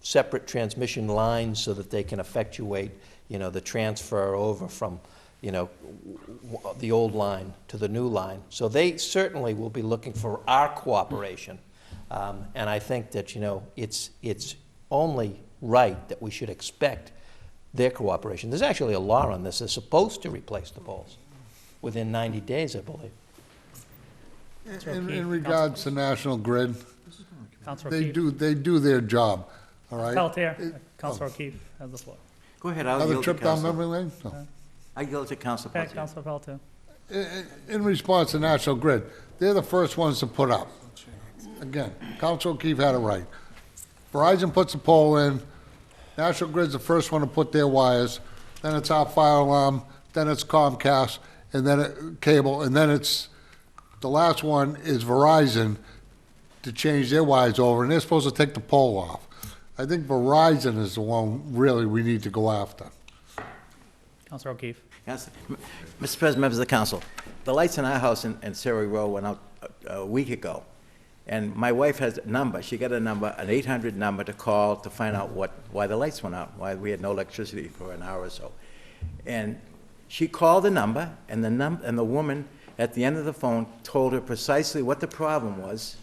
separate transmission lines so that they can effectuate, the transfer over from, the old line to the new line. So they certainly will be looking for our cooperation. And I think that, it's only right that we should expect their cooperation. There's actually a law on this. They're supposed to replace the poles within 90 days, I believe. In regards to National Grid, they O'Keefe. do their job, all right? Pelletier. Councilor O'Keefe has the floor. Go ahead, I'll Another yield to trip down Councilor. memory lane? No. I yield to Councilor Okay, Pelletier. Councilor Pelletier. In response to National Grid, they're the first ones to put up. Again, Councilor O'Keefe had it right. Verizon puts the pole in, National Grid's the first one to put their wires, then it's our fire alarm, then it's Comcast, and then cable, and then it's, the last one is Verizon to change their wires over, and they're supposed to take the pole off. I think Verizon is the one really we need to go after. Councilor O'Keefe. Yes. Mr. President, members of the council, the lights in our house in Surrey Row went out a week ago, and my wife has a number. She got a number, an 800 number to call to find out why the lights went out, why we had no electricity for an hour or so. And she called the number, and the woman at the end of the phone told her precisely what the problem was,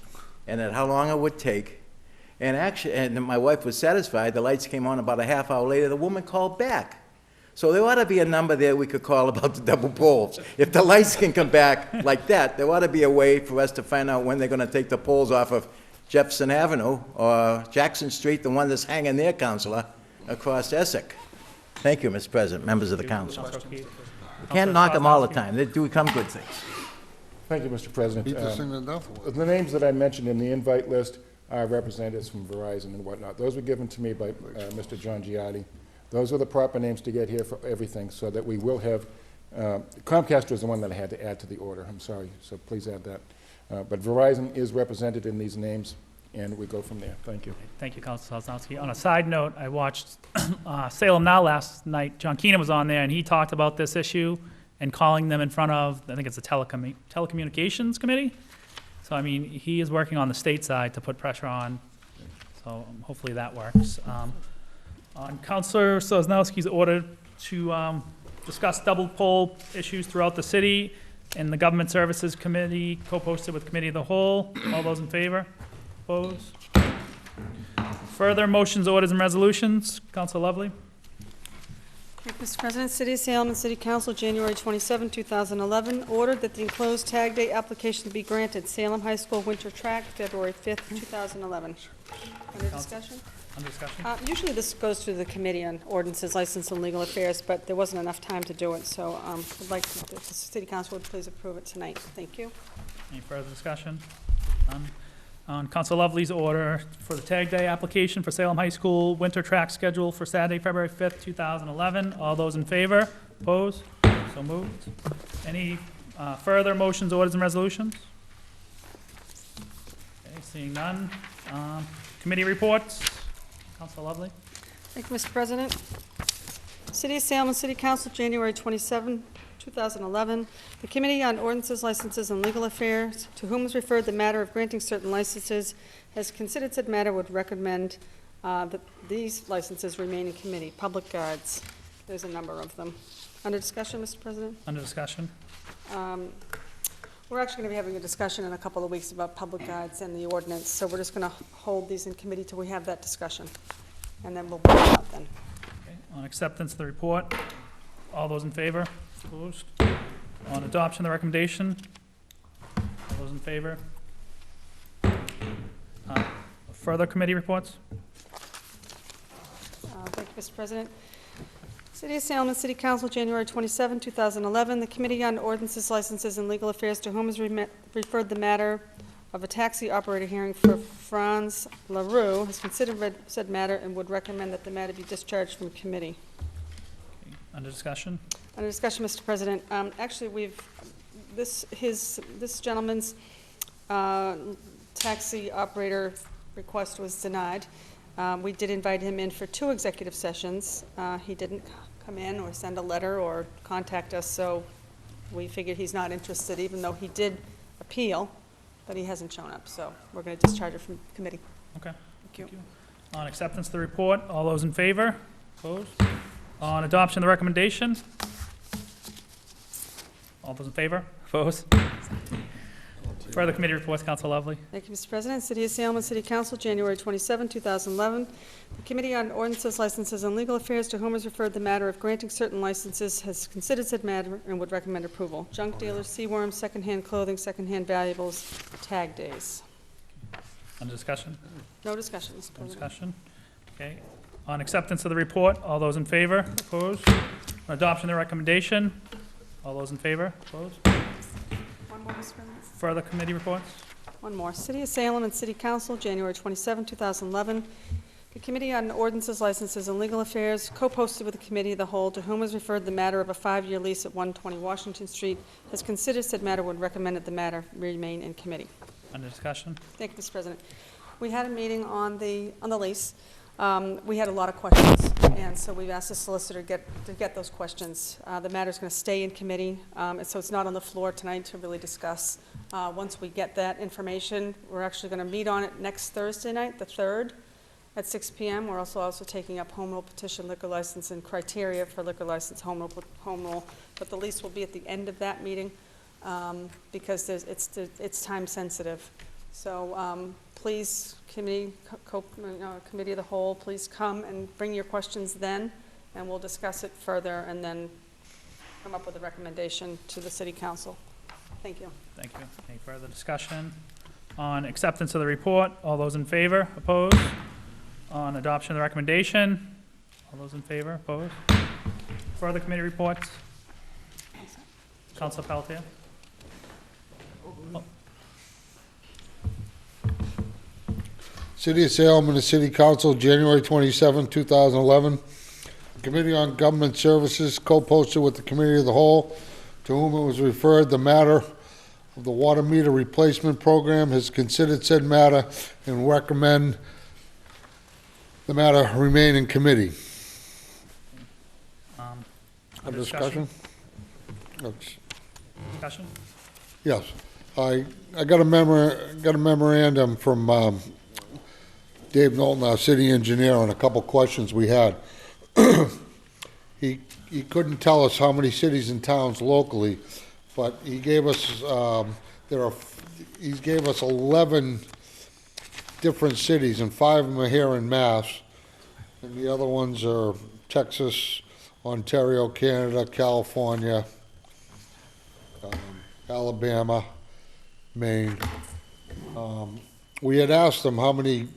and at how long it would take. And actually, and my wife was satisfied. The lights came on about a half hour later. The woman called back. So there ought to be a number there we could call about the double poles. If the lights can come back like that, there ought to be a way for us to find out when they're going to take the poles off of Jefferson Avenue or Jackson Street, the one that's hanging there, Councilor, across Essex. Thank you, Mr. President, members of the council. We can't knock them all the time. They do come good things. Thank you, Mr. President. Beat this thing to death. The names that I mentioned in the invite list are representatives from Verizon and whatnot. Those were given to me by Mr. John Giardi. Those are the proper names to get here for everything, so that we will have, Comcast was the one that I had to add to the order, I'm sorry, so please add that. But Verizon is represented in these names, and we go from there. Thank you. Thank you, Councilor Sosnowski. On a side note, I watched Salem Now last night. John Keenan was on there, and he talked about this issue and calling them in front of, I think it's the Telecommunications Committee. So, I mean, he is working on the state side to put pressure on, so hopefully that works. On Councilor Sosnowski's order to discuss double pole issues throughout the city and the Government Services Committee, co-posted with Committee of the Whole. All those in favor? Opposed? Further motions, orders, and resolutions. Councilor Lovely. Thank you, Mr. President. City of Salem and City Council, January 27, 2011, ordered that the enclosed tag day application be granted. Salem High School winter track, February 5th, 2011. Under discussion? Under discussion. Usually this goes to the Committee on Ordinances, License, and Legal Affairs, but there wasn't enough time to do it, so I'd like if the City Council would please approve it tonight. Thank you. Any further discussion? None. On Councilor Lovely's order for the tag day application for Salem High School winter track schedule for Saturday, February 5th, 2011. All those in favor? Opposed? So moved. Any further motions, orders, and resolutions? Okay, seeing none. Committee reports. Councilor Lovely. Thank you, Mr. President. City of Salem and City Council, January 27, 2011. The Committee on Ordinances, Licenses, and Legal Affairs, to whom is referred the matter of granting certain licenses, has considered said matter, would recommend that these licenses remain in committee. Public guards, there's a number of them. Under discussion, Mr. President? Under discussion. We're actually going to be having a discussion in a couple of weeks about public guards and the ordinance, so we're just going to hold these in committee till we have that discussion, and then we'll bring it out then. Okay. On acceptance of the report, all those in favor? Opposed? On adoption of the recommendation, all those in favor? Further committee reports? Thank you, Mr. President. City of Salem and City Council, January 27, 2011. The Committee on Ordinances, Licenses, and Legal Affairs, to whom is referred the matter of a taxi operator hearing for Franz LaRue, has considered said matter and would recommend that the matter be discharged from committee. Okay. Under discussion? Under discussion, Mr. President. Actually, this gentleman's taxi operator request was denied. We did invite him in for 2 executive sessions. He didn't come in or send a letter or contact us, so we figured he's not interested, even though he did appeal, but he hasn't shown up, so we're going to discharge it from committee. Okay. Thank you. On acceptance of the report, all those in favor? Opposed? On adoption of the recommendation, all those in favor? Opposed? Further committee reports, Councilor Lovely. Thank you, Mr. President. City of Salem and City Council, January 27, 2011. The Committee on Ordinances, Licenses, and Legal Affairs, to whom is referred the matter of granting certain licenses, has considered said matter and would recommend approval. Junk dealers, seaworms, secondhand clothing, secondhand valuables, tag days. Under discussion? No discussion, Mr. No President. discussion? Okay. On acceptance of the report, all those in favor? Opposed? On adoption of the recommendation, all those in favor? Opposed? One more, Mr. President. Further committee reports? one more. City of Salem and City Council, January 27, 2011. The Committee on Ordinances, Licenses, and Legal Affairs, co-posted with the Committee of the Whole, to whom is referred the matter of a 5-year lease at 120 Washington Street, has considered said matter, would recommend that the matter remain in committee. Under discussion? Thank you, Mr. President. We had a meeting on the lease. We had a lot of questions, and so we've asked the solicitor to get those questions. The matter's going to stay in committee, so it's not on the floor tonight to really discuss. Once we get that information, we're actually going to meet on it next Thursday night, the 3rd, at 6 p.m. We're also taking up home rule petition liquor license and criteria for liquor license home rule, but the lease will be at the end of that meeting because it's time sensitive. So please, committee of the whole, please come and bring your questions then, and we'll discuss it further and then come up with a recommendation to the city council. Thank you. Thank you. Any further discussion on acceptance of the report? All those in favor? Opposed? On adoption of the recommendation? All those in favor? Opposed? Further committee reports? Councilor Pelletier? City of Salem and the City Council, January 27, 2011. Committee on Government Services, co-posted with the Committee of the Whole, to whom it was referred the matter of the water meter replacement program, has considered said matter and recommend the matter remain in committee. A discussion? Discussion? Yes. I got a memorandum from Dave Knowlton, our city engineer, on a couple questions we had. He couldn't tell us how many cities and towns locally, but he gave us he gave us 11 different cities, and 5 of them are here in Mass, and the other ones are Texas, Ontario, Canada, California, Alabama, Maine. We had asked them how many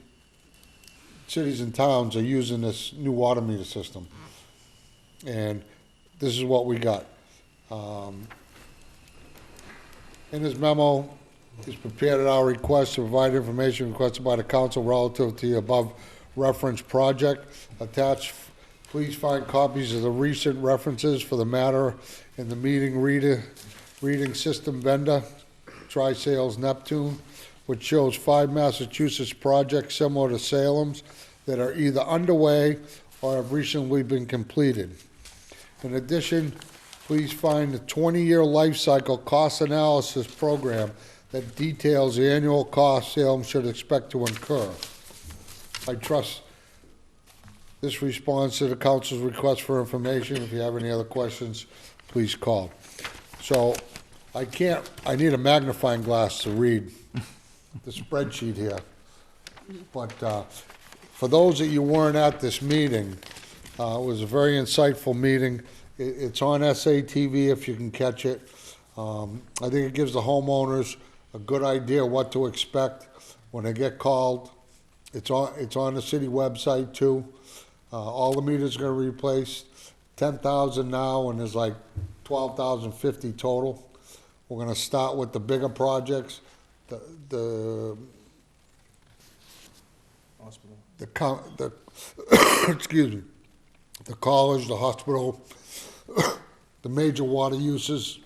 cities and towns are using this new water meter system, and this is what we got. In his memo, he's prepared at our request to provide information requested by the council relative to the above referenced project. Attached, please find copies of the recent references for the matter in the meeting reading system vendor, Tri-Sales Neptune, which shows 5 Massachusetts projects similar to Salem's that are either underway or have recently been completed. In addition, please find the 20-year life cycle cost analysis program that details the annual cost Salem should expect to incur. I trust this responds to the council's request for information. If you have any other questions, please call. So I need a magnifying glass to read the spreadsheet here. But for those that you weren't at this meeting, it was a very insightful meeting. It's on SATV if you can catch it. I think it gives the homeowners a good idea what to expect when they get called. It's on the city website too. All the meters are going to be replaced. 10,000 now, and there's like 12,050 total. We're going to start with the bigger projects. The excuse me, the college, the hospital, the major water users,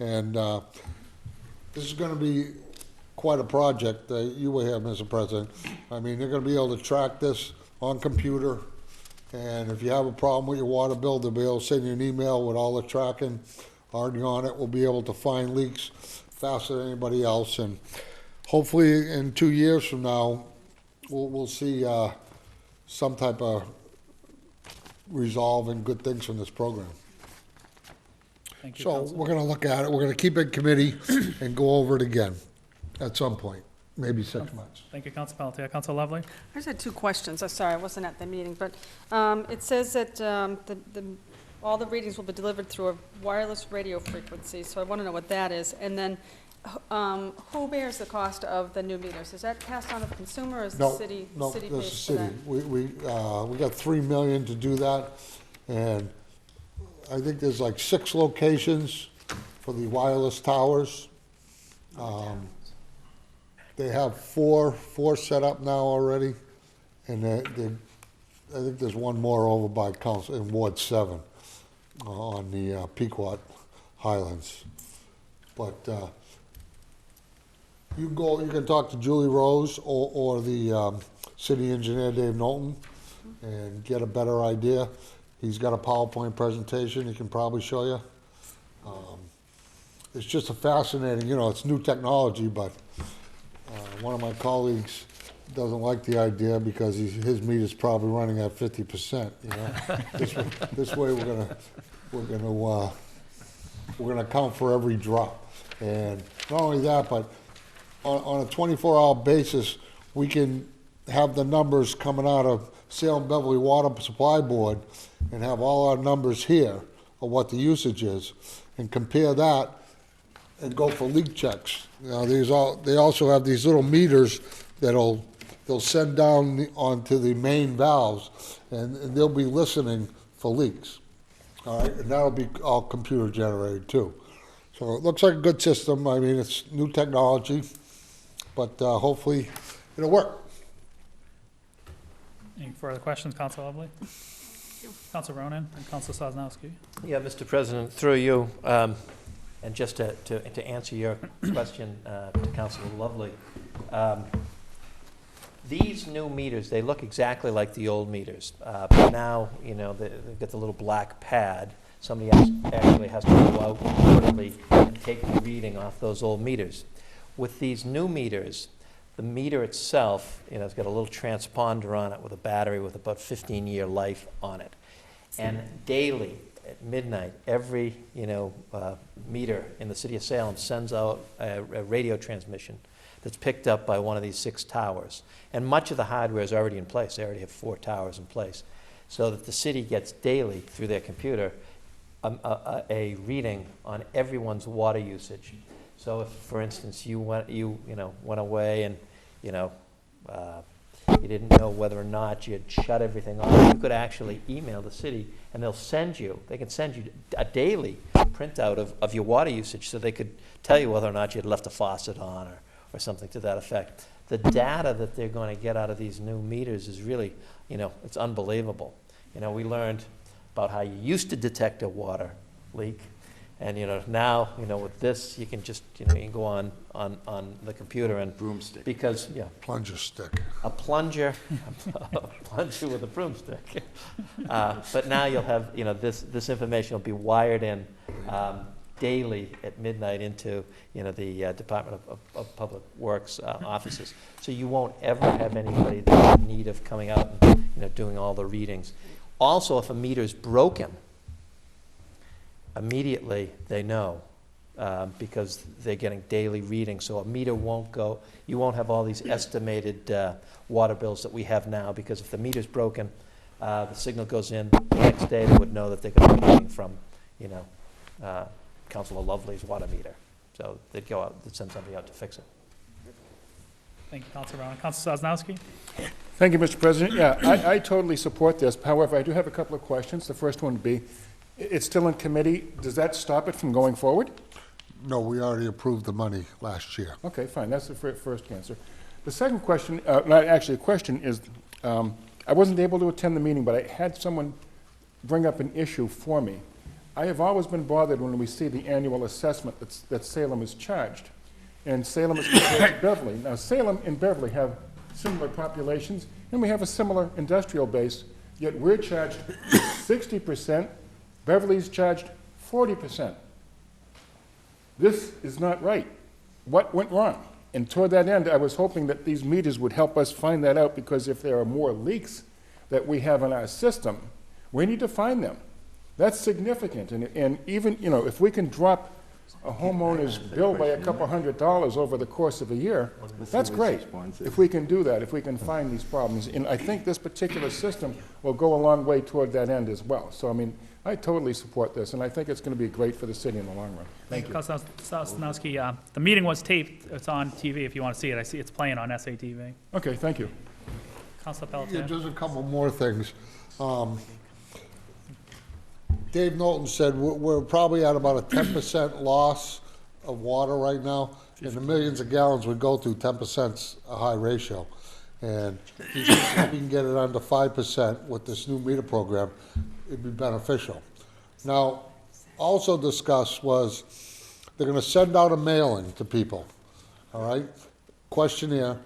and this is going to be quite a project. You were here, Mr. President. I mean, they're going to be able to track this on computer, and if you have a problem with your water bill, they'll be able to send you an email with all the tracking already on it. We'll be able to find leaks faster than anybody else, and hopefully in 2 years from now, we'll see some type of resolve and good things from this program. Thank you, So Councilor. we're going to look at it. We're going to keep it in committee and go over it again at some point, maybe 6 months. Thank you, Councilor Pelletier. Councilor Lovely? I just had 2 questions. I'm sorry, I wasn't at the meeting, but it says that all the readings will be delivered through a wireless radio frequency, so I want to know what that is. And then who bears the cost of the new meters? Is that passed on to the consumer, or is the city No, pays that's the for city. that? We got $3 million to do that, and I think there's like 6 locations for the wireless towers. They have four set up now already, and I think there's one more over by council in Ward 7 on the Pequot Highlands. But you can talk to Julie Rose or the city engineer Dave Knowlton and get a better idea. He's got a PowerPoint presentation he can probably show you. It's just a fascinating, it's new technology, but one of my colleagues doesn't like the idea because his meter's probably running at 50%. This way we're gonna account for every drop, and not only that, but on a 24-hour basis, we can have the numbers coming out of Salem Beverly Water Supply Board and have all our numbers here of what the usage is, and compare that and go for leak checks. They also have these little meters they'll send down onto the main valves, and they'll be listening for leaks. All right, and that'll be all computer generated too. So it looks like a good system. I mean, it's new technology, but hopefully it'll work. Any further questions, Council Lovely? Council Ronan and Council Sosnowski. Yeah, Mr. President, through you, and just to answer your question to Councilor Lovely, these new meters, they look exactly like the old meters. But now, they've got the little black pad. Somebody actually has to go out quarterly and take the reading off those old meters. With these new meters, the meter itself, it's got a little transponder on it with a battery with about 15-year life on it. And daily, at midnight, every, meter in the city of Salem sends out a radio transmission that's picked up by one of these 6 towers. And much of the hardware is already in place. They already have 4 towers in place. So that the city gets daily, through their computer, a reading on everyone's water usage. So if, for instance, you went away and, you didn't know whether or not you had shut everything off, you could actually email the city and they can send you a daily printout of your water usage, so they could tell you whether or not you had left a faucet on or something to that effect. The data that they're going to get out of these new meters is really, it's unbelievable. We learned about how you used to detect a water leak, and now with this you can just you can go on the computer and broomstick, because plunger stick, a plunger with a broomstick. But now you'll have this information will be wired in daily at midnight into the Department of Public Works offices. So you won't ever have anybody that's in need of coming out and doing all the readings. Also, if a meter's broken, immediately they know because they're getting daily readings. So a meter won't go, you won't have all these estimated water bills that we have now, because if the meter's broken, the signal goes in, the next day they would know that they're going to be reading from, Councilor Lovely's water meter. So they'd go out, they'd send somebody out to fix it. Thank you, Councilor Ronan. Councilor Sosnowski? Thank you, Mr. President. Yeah, I totally support this. However, I do have a couple of questions. The first one would be, it's still in committee. Does that stop it from going forward? No, we already approved the money last year. Okay, fine. That's the first answer. The second question, not actually a question, is I wasn't able to attend the meeting, but I had someone bring up an issue for me. I have always been bothered when we see the annual assessment that Salem is charged. And Salem is compared to Beverly. Now, Salem and Beverly have similar populations, and we have a similar industrial base, yet we're charged 60%, Beverly's charged 40%. This is not right. What went wrong? And toward that end, I was hoping that these meters would help us find that out, because if there are more leaks that we have in our system, we need to find them. That's significant. And even, if we can drop a homeowner's bill by a couple $100 over the course of a year, that's great. If we can do that, if we can find these problems. And I think this particular system will go a long way toward that end as well. So, I mean, I totally support this, and I think it's going to be great for the city in the long run. Thank you. Councilor Sosnowski, the meeting was taped. It's on TV if you want to see it. I see it's playing on SATV. Okay, thank you. Councilor Pelletier? Yeah, just a couple more things. Dave Knowlton said we're probably at about a 10% loss of water right now, and the millions of gallons we go through, 10%'s a high ratio. And if we can get it under 5% with this new meter program, it'd be beneficial. Now, also discussed was they're gonna send out a mailing to people, all right? Questionnaire.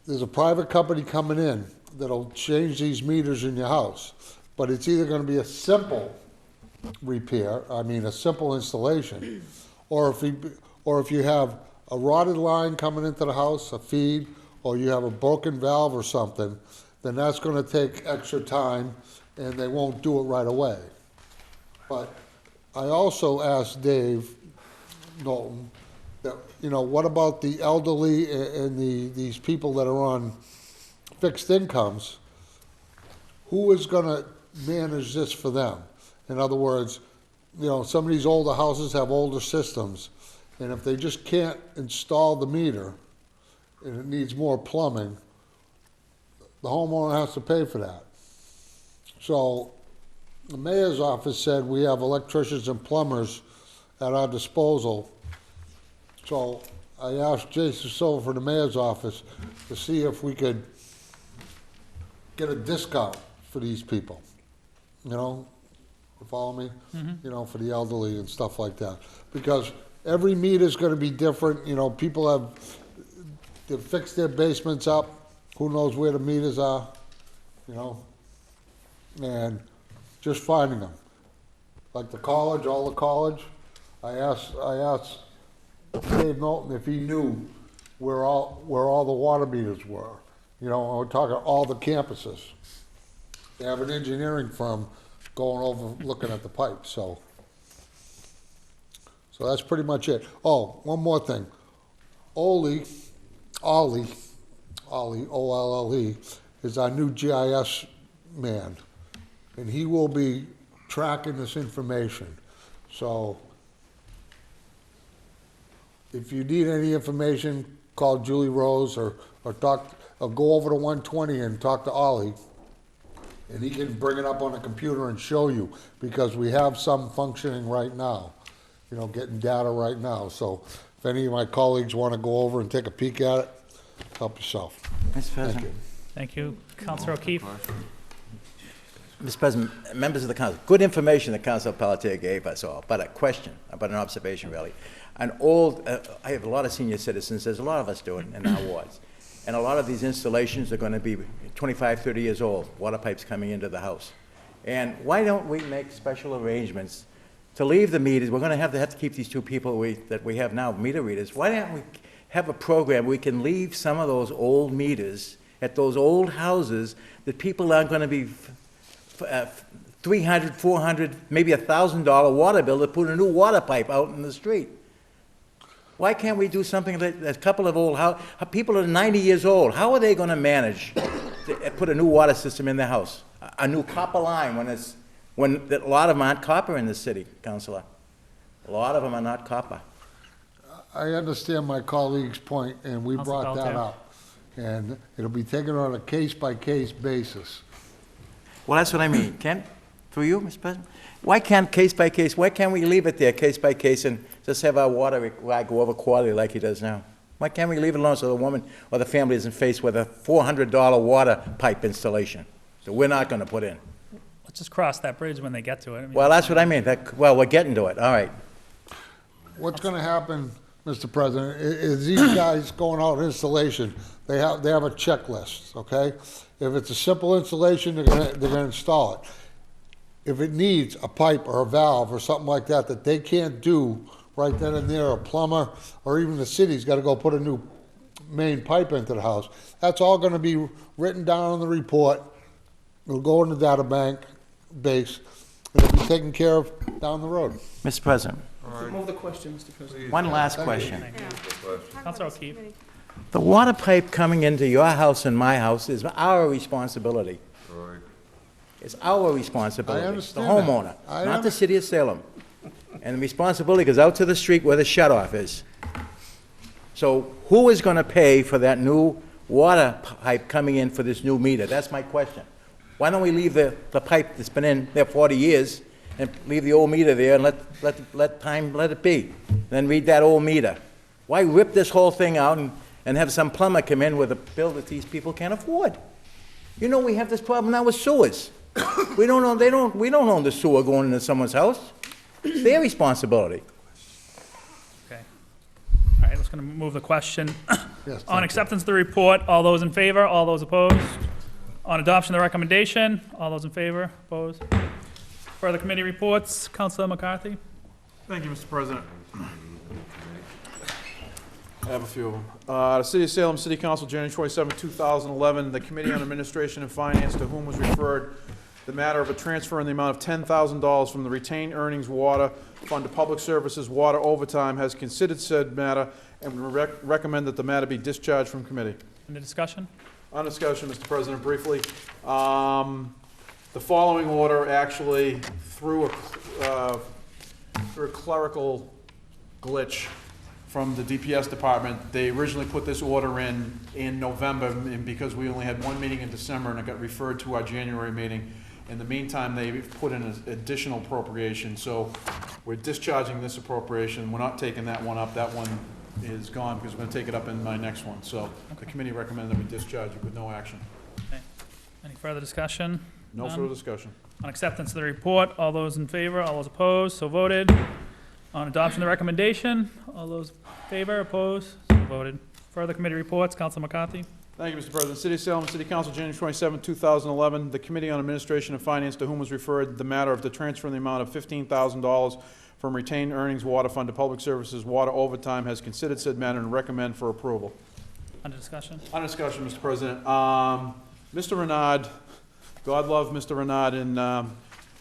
There's a private company coming in that'll change these meters in your house, but it's either gonna be a simple repair, a simple installation, or if you have a rotted line coming into the house, a feed, or you have a broken valve or something, then that's gonna take extra time and they won't do it right away. But I also asked Dave Knowlton that, what about the elderly and these people that are on fixed incomes? Who is gonna manage this for them? In other words, some of these older houses have older systems, and if they just can't install the meter and it needs more plumbing, the homeowner has to pay for that. So the mayor's office said we have electricians and plumbers at our disposal. So I asked Jason Silver from the mayor's office to see if we could get a discount for these people. You follow me? For the elderly and stuff like that. Because every meter's gonna be different. People they've fixed their basements up. Who knows where the meters are, and just finding them. Like all the college, I asked Dave Knowlton if he knew where all the water meters were. We're talking all the campuses. They have an engineering firm going over, looking at the pipes, so that's pretty much it. Oh, one more thing. Ollie, O-L-L-E, is our new GIS man, and he will be tracking this information. So if you need any information, call Julie Rose or go over to 120 and talk to Ollie, and he can bring it up on the computer and show you, because we have some functioning right now, getting data right now. So if any of my colleagues want to go over and take a peek at it, help yourself. Mr. President. Thank you. Councilor O'Keefe. Mr. President, members of the council, good information that Councilor Pelletier gave us all, but a question, about an observation really. I have a lot of senior citizens, there's a lot of us do it in our wards. And a lot of these installations are going to be 25, 30 years old, water pipes coming into the house. And why don't we make special arrangements to leave the meters? We're going to have to keep these two people that we have now, meter readers. Why don't we have a program where we can leave some of those old meters at those old houses that people aren't going to be $300, $400, maybe $1,000 water bill to put a new water pipe out in the street? Why can't we do something like a couple of old people are 90 years old? How are they going to manage to put a new water system in their house? A new copper line when a lot of them aren't copper in the city, Councilor. A lot of them are not copper. I understand my colleague's point, and we brought that up. And it'll be taken on a case-by-case basis. Well, that's what I mean. Through you, Mr. President? Why can't case by case, why can't we leave it there case by case and just have our water go over quarterly like he does now? Why can't we leave it alone so the woman or the family isn't faced with a $400 water pipe installation that we're not going to put in? Let's just cross that bridge when they get to it. Well, that's what I mean. Well, we're getting to it. All right. What's going to happen, Mr. President, is these guys going out installation, they have a checklist, okay? If it's a simple installation, they're gonna install it. If it needs a pipe or a valve or something like that they can't do right then and there, a plumber or even the city's got to go put a new main pipe into the house, that's all going to be written down in the report. It'll go in the data bank base, and it'll be taken care of down the road. Mr. President. Move the question, Mr. President. One last question. Councilor O'Keefe. The water pipe coming into your house and my house is our responsibility. Right. It's our responsibility. I understand the homeowner, that. not the city of Salem. And the responsibility goes out to the street where the shutoff is. So who is going to pay for that new water pipe coming in for this new meter? That's my question. Why don't we leave the pipe that's been in there 40 years and leave the old meter there and let it be? than read that old meter? Why rip this whole thing out and have some plumber come in with a bill that these people can't afford? You know, we have this problem now with sewers. We don't own the sewer going into someone's house. It's their responsibility. Okay. All right, let's going to move the question. Yes, On thank acceptance of the report, all those in favor, all those opposed? On adoption of the recommendation, all those in favor, opposed? Further committee reports, Councilor McCarthy? Thank you, Mr. President. I have a few of them. The City of Salem City Council, January 27, 2011, the Committee on Administration and Finance, to whom was referred the matter of a transfer in the amount of $10,000 from the retained earnings water fund to public services water overtime, has considered said matter and would recommend that the matter be discharged from committee. Any discussion? On discussion, Mr. President, briefly, the following order actually, through a clerical glitch from the DPS department, they originally put this order in November, and because we only had one meeting in December and it got referred to our January meeting. In the meantime, they put in an additional appropriation, so we're discharging this appropriation. We're not taking that one up. That one is gone because we're going to take it up in my next one. So the committee recommended that we discharge it with no action. Okay. Any further discussion? No None? further discussion. On acceptance of the report, all those in favor, all those opposed, so voted. On adoption of the recommendation, all those in favor, opposed, so voted. Further committee reports, Councilor McCarthy? Thank you, Mr. President. City of Salem City Council, January 27, 2011. The Committee on Administration and Finance, to whom was referred the matter of the transfer in the amount of $15,000 from retained earnings water fund to public services water overtime, has considered said matter and recommend for approval. Under discussion? On discussion, Mr. President. Mr. Renard, God love Mr. Renard, and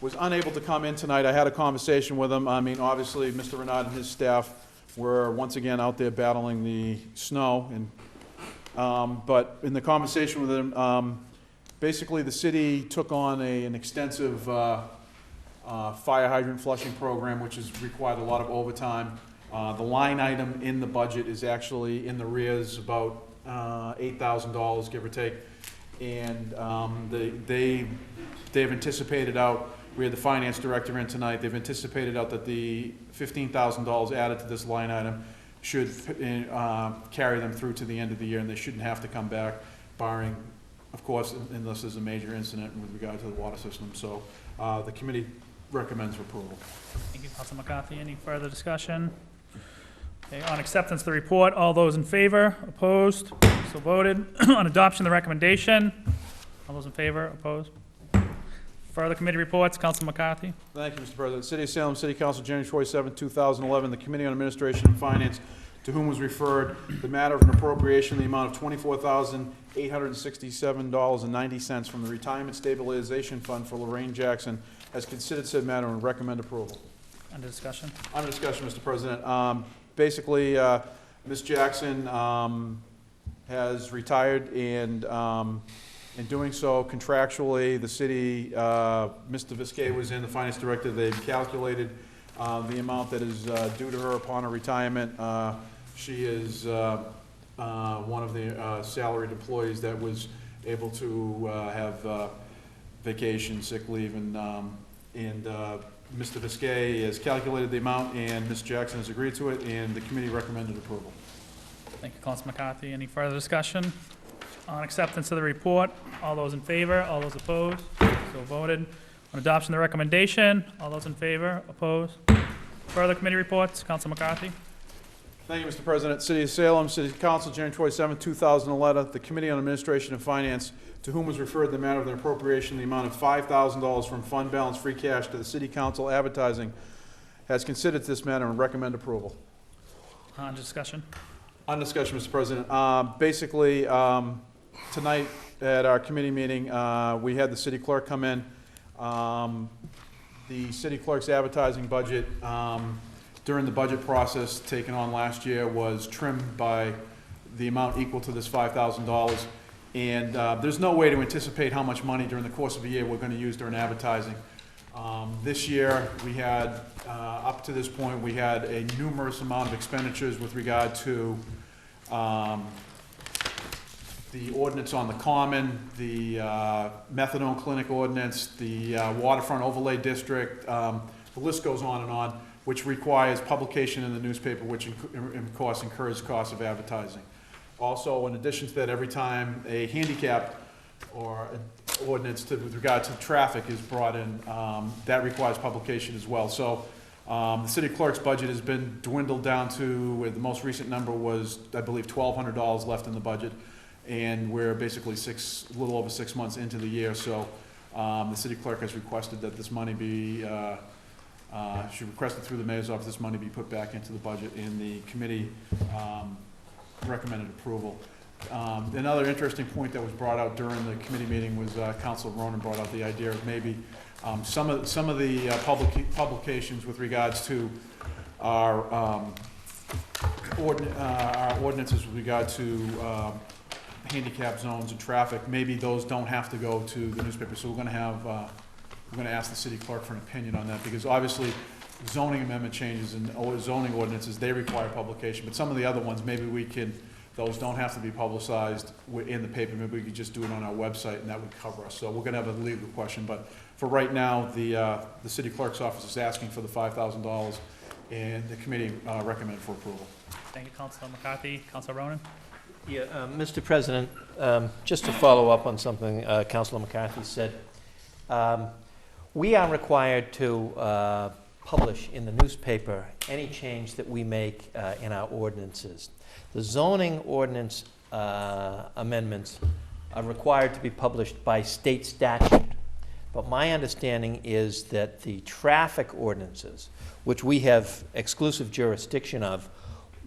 was unable to come in tonight. I had a conversation with him. I mean, obviously, Mr. Renard and his staff were once again out there battling the snow, and but in the conversation with him, basically the city took on an extensive fire hydrant flushing program, which has required a lot of overtime. The line item in the budget is actually in the rears about $8,000, give or take, and they've anticipated out. We had the finance director in tonight. They've anticipated out that the $15,000 added to this line item should carry them through to the end of the year, and they shouldn't have to come back, barring, of course, unless there's a major incident with regard to the water system. So the committee recommends approval. Thank you, Councilor McCarthy. Any further discussion? Okay, on acceptance of the report, all those in favor, opposed, so voted. On adoption of the recommendation, all those in favor, opposed? Further committee reports, Councilor McCarthy? Thank you, Mr. President. City of Salem City Council, January 27, 2011. The Committee on Administration and Finance, to whom was referred the matter of an appropriation in the amount of $24,867.90 from the Retirement Stabilization Fund for Lorraine Jackson, has considered said matter and recommend approval. Under discussion? Under discussion, Mr. President. Basically, Ms. Jackson has retired, and in doing so, contractually, the city, Mr. Viscay was in, the finance director. They've calculated the amount that is due to her upon her retirement. She is one of the salaried employees that was able to have vacation, sick leave, and Mr. Viscay has calculated the amount, and Ms. Jackson has agreed to it, and the committee recommended approval. Thank you, Councilor McCarthy. Any further discussion? On acceptance of the report, all those in favor, all those opposed, so voted. On adoption of the recommendation, all those in favor, opposed? Further committee reports, Councilor McCarthy? Thank you, Mr. President. City of Salem, City Council, January 27, 2011. The Committee on Administration and Finance, to whom was referred the matter of the appropriation in the amount of $5,000 from fund balance free cash to the City Council advertising, has considered this matter and recommend approval. On discussion? On discussion, Mr. President. Basically, tonight at our committee meeting, we had the city clerk come in. The city clerk's advertising budget during the budget process taken on last year was trimmed by the amount equal to this $5,000. And there's no way to anticipate how much money during the course of a year we're going to use during advertising. This year, we had, up to this point, we had a numerous amount of expenditures with regard to the ordinance on the common, the methadone clinic ordinance, the waterfront overlay district, the list goes on and on. which requires publication in the newspaper, which of course incurs costs of advertising. Also, in addition to that, every time a handicap or an ordinance with regard to traffic is brought in, that requires publication as well. So the city clerk's budget has been dwindled down to, the most recent number was, I believe, $1,200 left in the budget, and we're basically a little over 6 months into the year. So the city clerk has requested that this money be, she requested through the mayor's office, this money be put back into the budget, and the committee recommended approval. Another interesting point that was brought out during the committee meeting was Councilor Ronan brought out the idea of maybe some of the publications with regards to our ordinances with regard to handicap zones and traffic. Maybe those don't have to go to the newspaper. So we're going to have we're going to ask the city clerk for an opinion on that, because obviously zoning amendment changes and zoning ordinances, they require publication. But some of the other ones, maybe we can. Those don't have to be publicized in the paper. Maybe we could just do it on our website, and that would cover us. So we're going to have a legal question. But for right now, the city clerk's office is asking for the $5,000, and the committee recommended for approval. Thank you, Councilor McCarthy. Councilor Ronan? Yeah, Mr. President, just to follow up on something Councilor McCarthy said, we are required to publish in the newspaper any change that we make in our ordinances. The zoning ordinance amendments are required to be published by state statute. But my understanding is that the traffic ordinances, which we have exclusive jurisdiction of,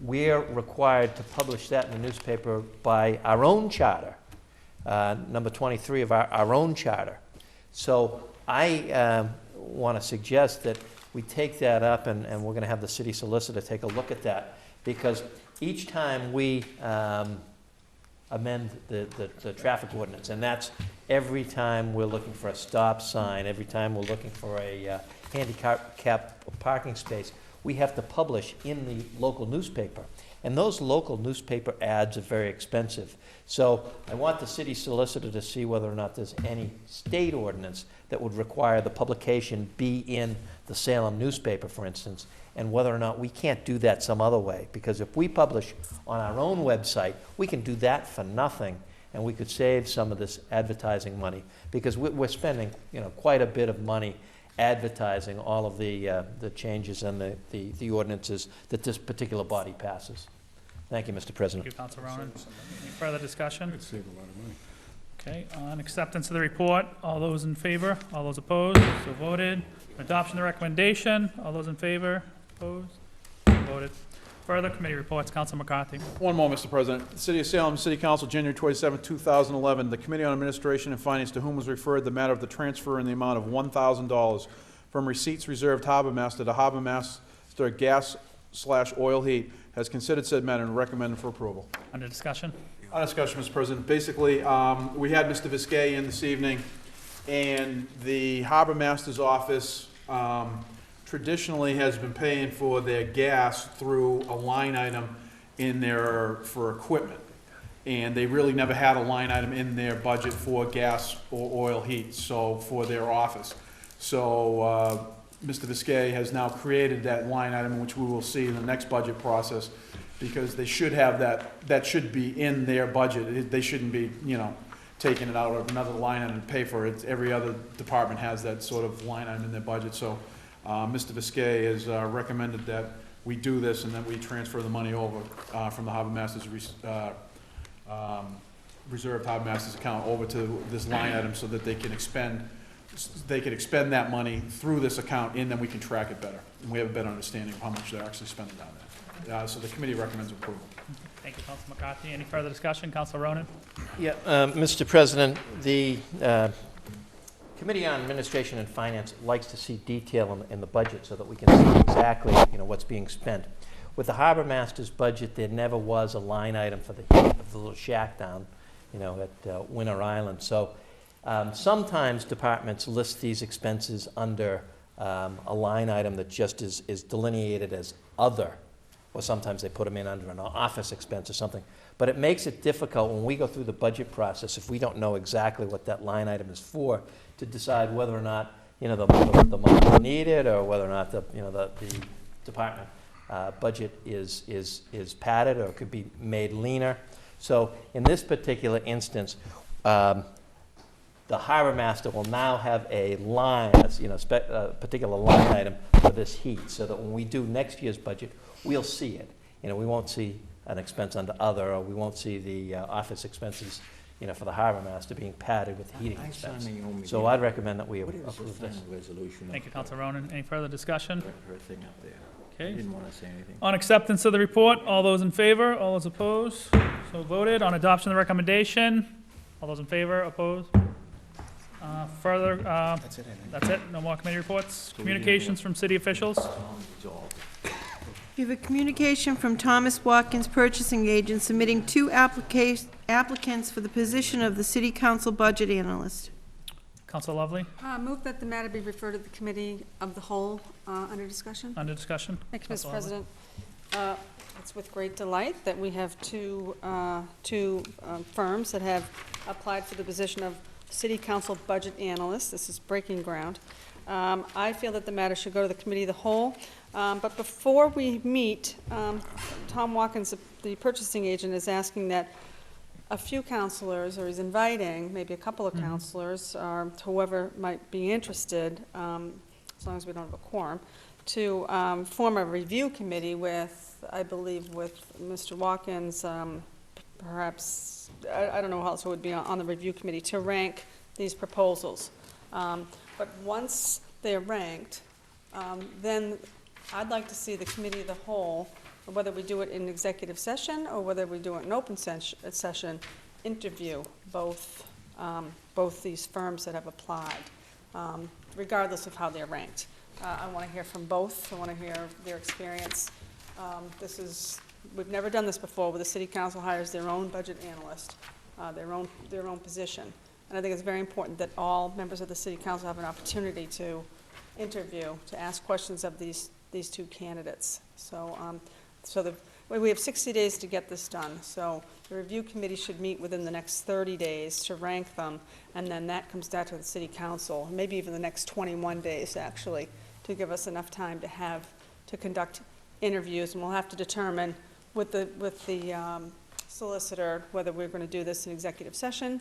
we're required to publish that in the newspaper by our own charter, number 23 of our own charter. So I want to suggest that we take that up, and we're going to have the city solicitor take a look at that, because each time we amend the traffic ordinance, and that's every time we're looking for a stop sign, every time we're looking for a handicap parking space, we have to publish in the local newspaper. And those local newspaper ads are very expensive. So I want the city solicitor to see whether or not there's any state ordinance that would require the publication be in the Salem newspaper, for instance, and whether or not we can't do that some other way. Because if we publish on our own website, we can do that for nothing, and we could save some of this advertising money, because we're spending, quite a bit of money advertising all of the changes and the ordinances that this particular body passes. Thank you, Mr. President. Thank you, Councilor Ronan. Any further discussion? It'd save a lot of money. Okay, on acceptance of the report, all those in favor, all those opposed, so voted. Adoption of the recommendation, all those in favor, opposed, so voted. Further committee reports, Councilor McCarthy. One more, Mr. President. The City of Salem, City Council, January 27, 2011. The Committee on Administration and Finance, to whom was referred the matter of the transfer in the amount of $1,000 from receipts reserved Harbor Master to Harbor Master Gas/Oil Heat, has considered said matter and recommended for approval. Under discussion? On discussion, Mr. President. Basically, we had Mr. Viscay in this evening, and the Harbor Master's office traditionally has been paying for their gas through a line item in there for equipment. And they really never had a line item in their budget for gas or oil heat, so for their office. So Mr. Viscay has now created that line item, which we will see in the next budget process, because they should have that should be in their budget. They shouldn't be, taking it out of another line item to pay for it. Every other department has that sort of line item in their budget. So Mr. Viscay has recommended that we do this and that we transfer the money over from the Harbor Masters reserved Harbor Masters account over to this line item, so that they can expend that money through this account, and then we can track it better, and we have a better understanding of how much they're actually spending down there. So the committee recommends approval. Thank you, Councilor McCarthy. Any further discussion? Councilor Ronan? Yeah, Mr. President, the Committee on Administration and Finance likes to see detail in the budget, so that we can see exactly, what's being spent. With the Harbor Master's budget, there never was a line item for the heat of the little shack down, at Winter Island. So sometimes departments list these expenses under a line item that just is delineated as other, or sometimes they put them in under an office expense or something. But it makes it difficult when we go through the budget process, if we don't know exactly what that line item is for, to decide whether or not the money is needed, or whether or not the department budget is padded or could be made leaner. So in this particular instance, the harbor master will now have a line, a particular line item for this heat, so that when we do next year's budget, we'll see it. We won't see an expense under other, or we won't see the office expenses, for the harbor master being padded with the heating expense. So I'd recommend that we approve this. Thank you, Councilor Ronan. Any further discussion? Her thing up there. Okay. Didn't want to say anything. On acceptance of the report, all those in favor, all those opposed, so voted. On adoption of the recommendation, all those in favor, opposed? Further, That's it, I think. that's it, no more committee reports. Communications from city officials. We have a communication from Thomas Watkins, purchasing agent, submitting 2 applicants for the position of the city council budget analyst. Councilor Lovely, Move that the matter be referred to the committee of the whole under discussion. under discussion. Thank you, Mr. Councilor Lovely. President. It's with great delight that we have two firms that have applied for the position of City Council Budget Analyst. This is breaking ground. I feel that the matter should go to the committee of the whole. But before we meet, Tom Watkins, the purchasing agent, is asking that a few counselors, or he's inviting maybe a couple of counselors, or whoever might be interested, as long as we don't have a quorum, to form a review committee with, I believe, with Mr. Watkins, perhaps, I don't know how else it would be on the review committee, to rank these proposals. But once they're ranked, then I'd like to see the committee of the whole, whether we do it in executive session or whether we do it in open session, interview both these firms that have applied, regardless of how they're ranked. I want to hear from both. I want to hear their experience. We've never done this before, where the city council hires their own budget analyst, their own position. And I think it's very important that all members of the city council have an opportunity to interview, to ask questions of these 2 candidates. So, we have 60 days to get this done. So the review committee should meet within the next 30 days to rank them, and then that comes down to the city council, maybe even the next 21 days, actually, to give us enough time to conduct interviews. And we'll have to determine with the solicitor whether we're going to do this in executive session,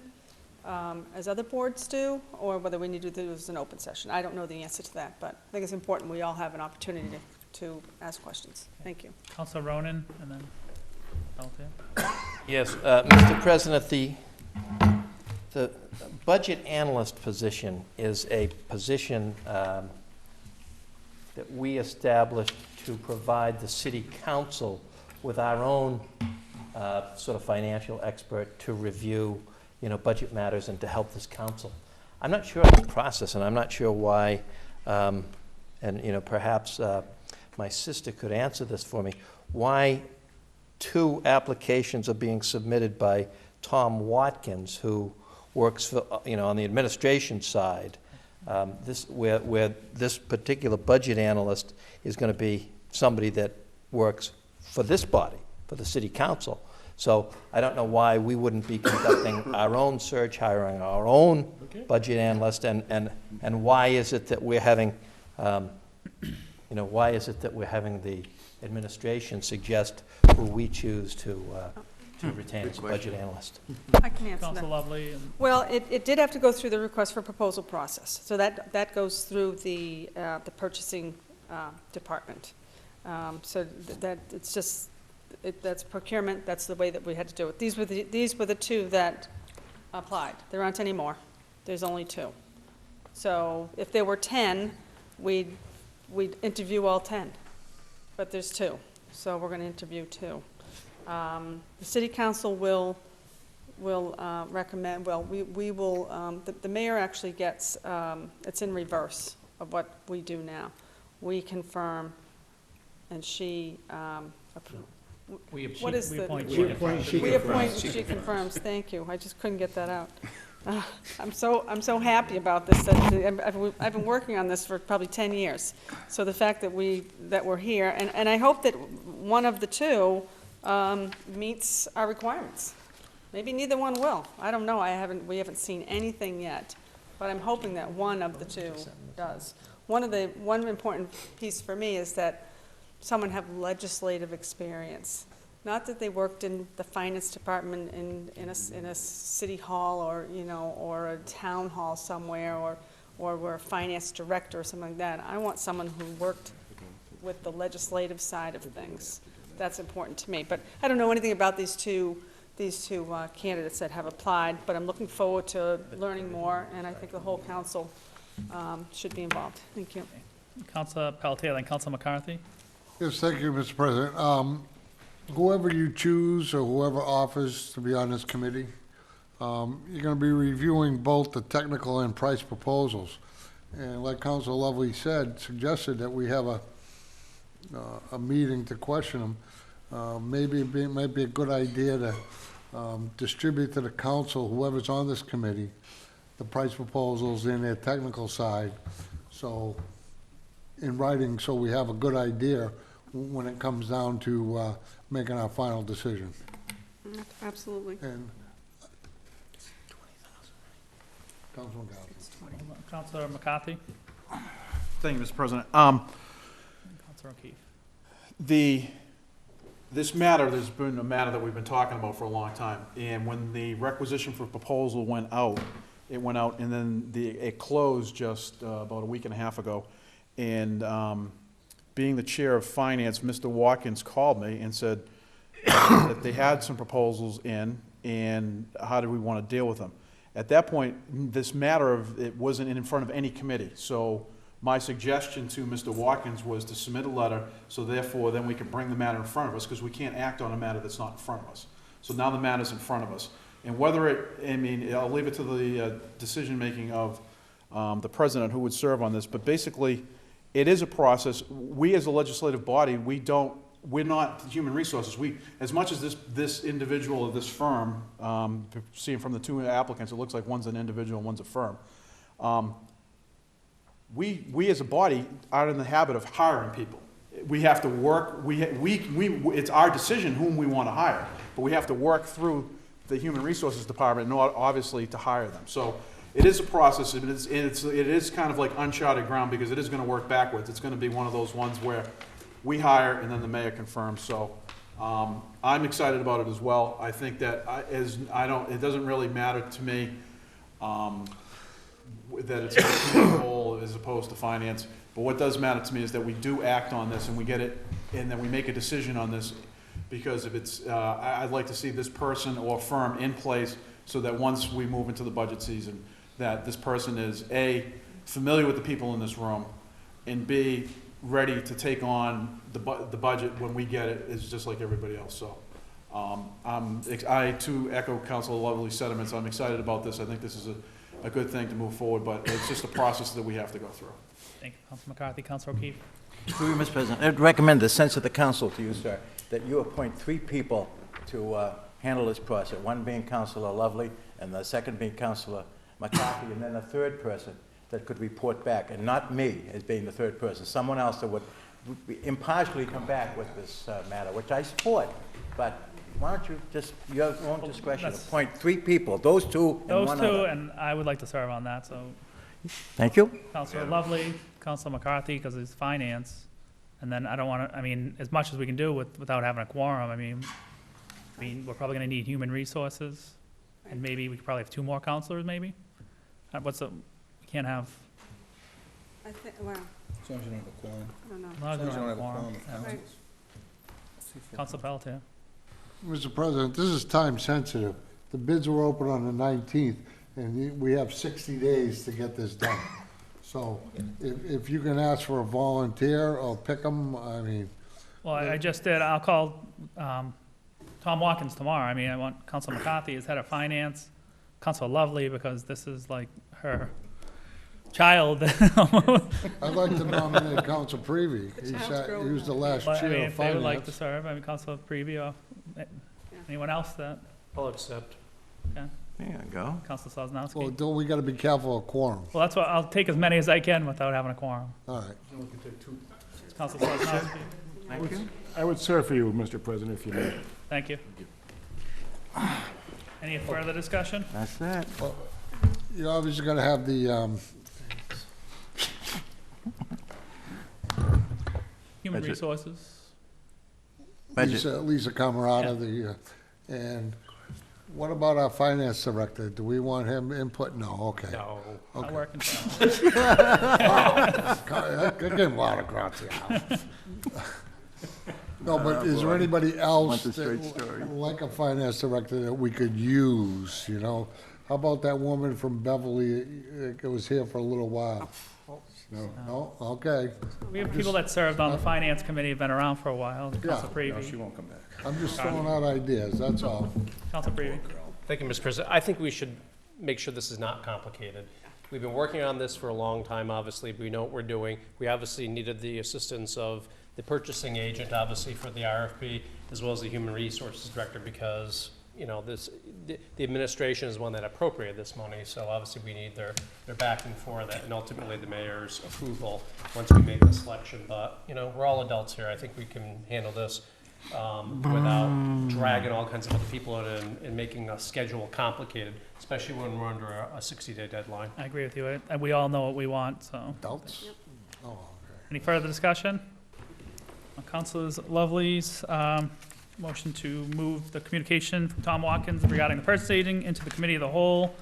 as other boards do, or whether we need to do this as an open session. I don't know the answer to that, but I think it's important we all have an opportunity to ask questions. Thank you. Councilor Ronan, and then Altea. Yes, Mr. President, the budget analyst position is a position that we established to provide the city council with our own sort of financial expert to review, budget matters and to help this council. I'm not sure of the process, and I'm not sure why, and perhaps my sister could answer this for me, why 2 applications are being submitted by Tom Watkins, who works for, on the administration side, where this particular budget analyst is going to be somebody that works for this body, for the city council. So I don't know why we wouldn't be conducting our own search, hiring our own budget analyst, and why is it that we're having, why is it that we're having the administration suggest who we choose to retain as a budget analyst? I can answer Councilor that. Lovely. And Well, it did have to go through the request for proposal process. So that goes through the purchasing department. So that it's just, that's procurement. That's the way that we had to do it. These were the 2 that applied. There aren't any more. There's only 2. So if there were 10, we'd interview all 10. But there's 2, so we're going to interview 2. The city council will recommend. Well, we will. The mayor actually gets. It's in reverse of what we do now. We confirm, and she. we appoint. What is we the? appoint. We appoint. She confirms. Thank you. I just couldn't get that out. I'm so happy about this. I've been working on this for probably 10 years. So the fact that we're here, and I hope that one of the 2 meets our requirements. Maybe neither one will. I don't know. We haven't seen anything yet, but I'm hoping that one of the 2 does. One important piece for me is that someone have legislative experience. Not that they worked in the finance department in a city hall or, you know, or a town hall somewhere, or were a finance director or something like that. I want someone who worked with the legislative side of things. That's important to me. But I don't know anything about these two candidates that have applied, but I'm looking forward to learning more, and I think the whole council should be involved. Thank you. Councilor Pelletier, then Councilor McCarthy. Yes, thank you, Mr. President. Whoever you choose or whoever offers to be on this committee, you're going to be reviewing both the technical and price proposals. And like Councilor Lovely suggested that we have a meeting to question them. Maybe it might be a good idea to distribute to the council, whoever's on this committee, the price proposals in their technical side. So in writing, so we have a good idea when it comes down to making our final decision. Absolutely. And Councilman Gowdy. Councilor McCarthy. Thank you, Mr. President. Councilor O'Keefe. This matter, there's been a matter that we've been talking about for a long time. And when the requisition for proposal went out, it went out and then it closed just about a week and a half ago. And being the chair of finance, Mr. Watkins called me and said that they had some proposals in and how do we want to deal with them. At that point, this matter it wasn't in front of any committee. So my suggestion to Mr. Watkins was to submit a letter, so therefore then we can bring the matter in front of us, because we can't act on a matter that's not in front of us. So now the matter's in front of us. And whether I'll leave it to the decision-making of the president who would serve on this, but basically, it is a process. We as a legislative body, we're not human resources. As much as this individual of this firm, seeing from the two applicants, it looks like one's an individual and one's a firm. We as a body are in the habit of hiring people. We have to work, it's our decision whom we want to hire, but we have to work through the human resources department in order, obviously, to hire them. So it is a process. It is kind of like uncharted ground, because it is going to work backwards. It's going to be one of those ones where we hire and then the mayor confirms. So I'm excited about it as well. I think that it doesn't really matter to me that it's a whole as opposed to finance. But what does matter to me is that we do act on this and we get it, and then we make a decision on this. Because if it's, I'd like to see this person or firm in place so that once we move into the budget season, that this person is A, familiar with the people in this room, and B, ready to take on the budget when we get it, is just like everybody else. So I too echo Councilor Lovely's sentiments. I'm excited about this. I think this is a good thing to move forward, but it's just a process that we have to go through. Thank you, Councilor McCarthy. Councilor O'Keefe. Through you, Mr. President, I'd recommend the sense of the council to you, sir, that you appoint 3 people to handle this process, one being Councilor Lovely, and the second being Councilor McCarthy, and then a third person that could report back, and not me as being the third person, someone else that would impartially come back with this matter, which I support. But why don't you just, your own discretion, appoint 3 people, those 2 and one other. Those 2, and I would like to serve on that, so. Thank you. Councilor Lovely, Councilor McCarthy, because it's finance. And then I don't want to, as much as we can do without having a quorum, we're probably going to need human resources. And maybe we could probably have 2 more counselors, maybe? We can't have. I think, well, As long as you don't have a quorum. I don't know. As long as we don't have a quorum. of councils. Councilor Pelletier. Mr. President, this is time sensitive. The bids were open on the 19th, and we have 60 days to get this done. So if you can ask for a volunteer or pick them, Well, I just did. I'll call Tom Watkins tomorrow. I want Councilor McCarthy as head of finance, Councilor Lovely, because this is like her child. I'd like to nominate Council Prevey. He was the last chair of finance. If they would like to serve, Councilor Prevey, or anyone else that. I'll accept. Okay. There you go. Councilor Sosnowski. Well, don't we got to be careful of quorum? Well, that's what, I'll take as many as I can without having a quorum. All right. Councilor Sosnowski. Thank you. I would serve for you, Mr. President, if you may. Thank you. Any further discussion? That's that. Well, you're obviously going to have the Human Resources. Lisa Camerata, and what about our finance director? Do we want him input? No, okay. No. Not Okay. working. Give him a lot of gratia. No, but is there anybody else that, like a finance director that we could use, you know? How about that woman from Beverly, that was here for a little while? No? Okay. We have people that served on the finance committee, have been around for a while. Council No, she Prevey. won't come back. I'm just throwing out ideas, that's all. Council Prevey. Thank you, Mr. President. I think we should make sure this is not complicated. We've been working on this for a long time, obviously. We know what we're doing. We obviously needed the assistance of the purchasing agent, obviously, for the RFP, as well as the human resources director, because, you know, the administration is one that appropriated this money, so obviously we need their backing for that, and ultimately the mayor's approval once we make the selection. But, you know, we're all adults here. I think we can handle this without dragging all kinds of other people in and making a schedule complicated, especially when we're under a 60-day deadline. I agree with you, and we all know what we want, so. Adults? Oh, okay. Any further discussion? Councilors Lovely's motion to move the communication from Tom Watkins regarding the purchase agent into the committee of the whole.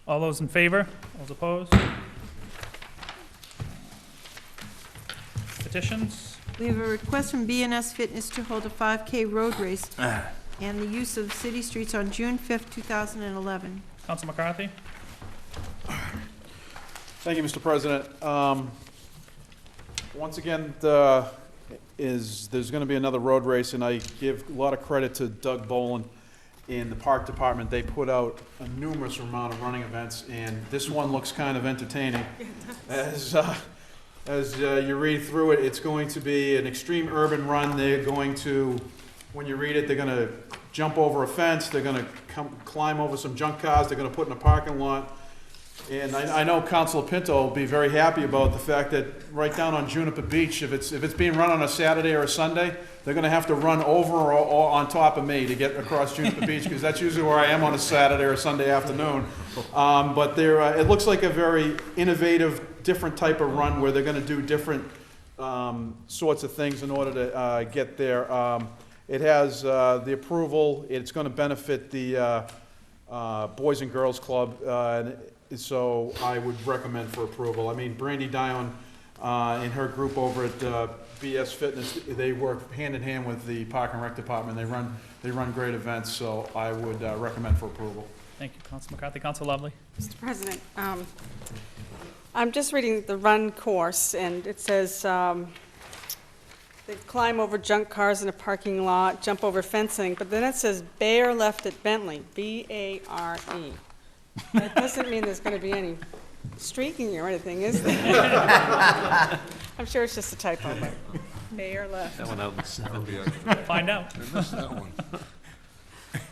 All those in favor? Those opposed? Petitions? We have a request from BNS Fitness to hold a 5K road race and the use of city streets on June 5th, 2011. Council McCarthy? Thank you, Mr. President. Once again, there's going to be another road race, and I give a lot of credit to Doug Boland in the park department. They put out a numerous amount of running events, and this one looks kind of entertaining. As you read through it, it's going to be an extreme urban run. They're going to, when you read it, they're going to jump over a fence. They're going to climb over some junk cars. They're going to put in a parking lot. And I know Councilor Pinto will be very happy about the fact that right down on Juniper Beach, if it's being run on a Saturday or a Sunday, they're going to have to run over or on top of me to get across Juniper Beach, because that's usually where I am on a Saturday or a Sunday afternoon. But it looks like a very innovative, different type of run where they're going to do different sorts of things in order to get there. It has the approval. It's going to benefit the Boys and Girls Club, so I would recommend for approval. I mean, Brandy Dion and her group over at BS Fitness, they work hand in hand with the Park and Rec Department. They run great events, so I would recommend for approval. Thank you, Council McCarthy. Council Lovely? Mr. President, I'm just reading the run course, and it says they climb over junk cars in a parking lot, jump over fencing, but then it says Bayer left at Bentley, B-A-R-E. That doesn't mean there's going to be any streaking or anything, is there? I'm sure it's just a typo, but Bayer left. That one out in 7. Find out. I missed that one.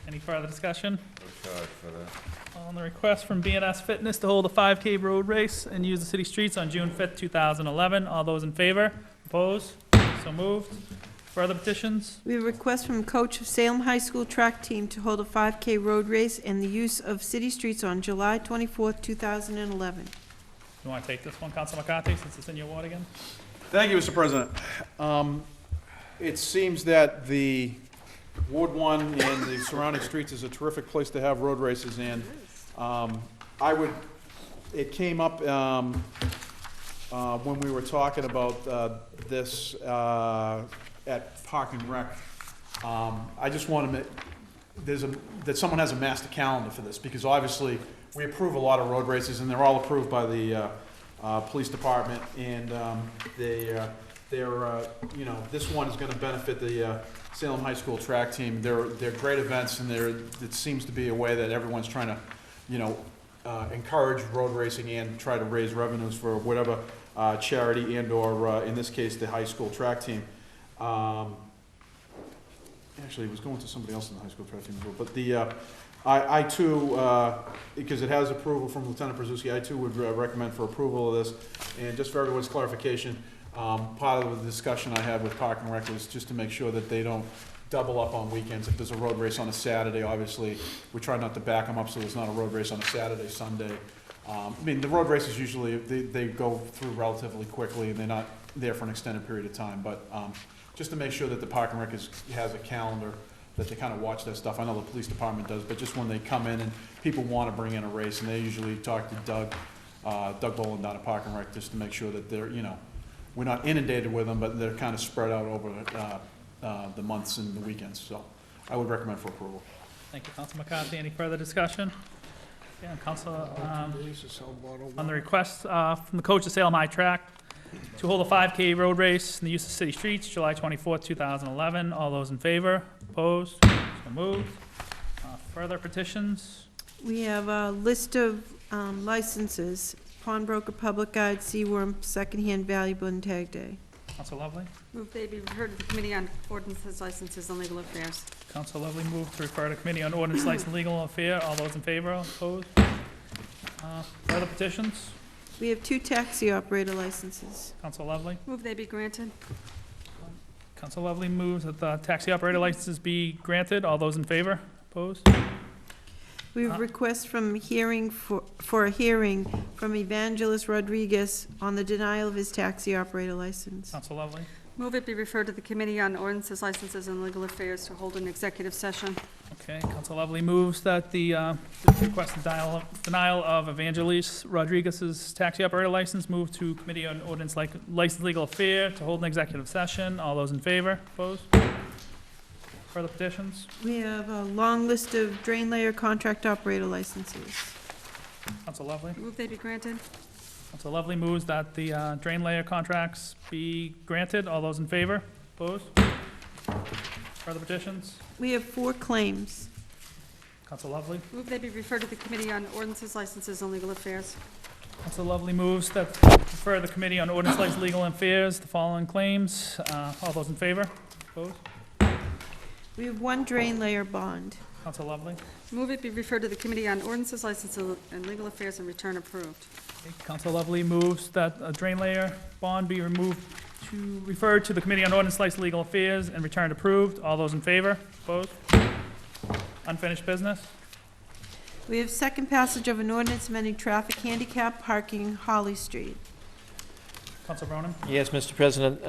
Any further discussion? No charge for that. On the request from BNS Fitness to hold a 5K road race and use the city streets on June 5th, 2011. All those in favor? Opposed? So moved. Further petitions? We have a request from coach of Salem High School track team to hold a 5K road race and the use of city streets on July 24th, 2011. You want to take this one, Council McCarthy, since it's in your ward again? Thank you, Mr. President. It seems that the Ward 1 and the surrounding streets is a terrific place to have road races, and it came up when we were talking about this at Park and Rec. I just want to that someone has a master calendar for this, because obviously we approve a lot of road races, and they're all approved by the police department, and they're you know, this one is going to benefit the Salem High School track team. They're great events, and it seems to be a way that everyone's trying to, you know, encourage road racing and try to raise revenues for whatever charity and or in this case the high school track team. Actually, it was going to somebody else in the high school track team as well, but I too, because it has approval from Lieutenant Brzezinski, I too would recommend for approval of this. And just for everyone's clarification, part of the discussion I had with Park and Rec was just to make sure that they don't double up on weekends. If there's a road race on a Saturday, obviously, we try not to back them up so there's not a road race on a Saturday, Sunday. I mean, the road races usually, they go through relatively quickly, and they're not there for an extended period of time. But just to make sure that the Park and Rec has a calendar, that they kind of watch that stuff. I know the police department does, but just when they come in and people want to bring in a race, and they usually talk to Doug Boland down at Park and Rec, just to make sure that they're, we're not inundated with them, but they're kind of spread out over the months and the weekends. So I would recommend for approval. Thank you, Council McCarthy. Any further discussion? Yeah, Council, on the request from the coach of Salem High Track to hold a 5K road race in the use of city streets, July 24th, 2011. All those in favor? Opposed? So moved. Further petitions? We have a list of licenses: pawnbroker, public guide, Seaworm, secondhand valuable, and tag day. Council Lovely? Move they be referred to the Committee on Ordinances, Licenses, and Legal Affairs. Council Lovely moved to refer to Committee on Ordinance, License, Legal Affair. All those in favor? Opposed? Further petitions? We have 2 taxi operator licenses. Council Lovely? Move they be granted. Council Lovely moves that the taxi operator licenses be granted. All those in favor? Opposed? We have requests from for a hearing from Evangelist Rodriguez on the denial of his taxi operator license. Council Lovely? Move it be referred to the Committee on Ordinances, Licenses, and Legal Affairs to hold an executive session. Okay, Council Lovely moves that the requested denial of Evangelist Rodriguez's taxi operator license move to Committee on Ordinance, License, Legal Affair to hold an executive session. All those in favor? Opposed? Further petitions? We have a long list of drain layer contract operator licenses. Council Lovely? Move they be granted. Council Lovely moves that the drain layer contracts be granted. All those in favor? Opposed? Further petitions? We have 4 claims. Council Lovely? Move they be referred to the Committee on Ordinances, Licenses, and Legal Affairs. Council Lovely moves that refer the Committee on Ordinance, License, Legal Affairs the following claims. All those in favor? Opposed? We have 1 drain layer bond. Council Lovely? Move it be referred to the Committee on Ordinances, Licenses, and Legal Affairs and return approved. Okay, Council Lovely moves that a drain layer bond be referred to the Committee on Ordinance, License, Legal Affairs and returned approved. All those in favor? Opposed? Unfinished business? We have second passage of an ordinance amending traffic handicap parking Holly Street. Council Ronan? Yes, Mr. President.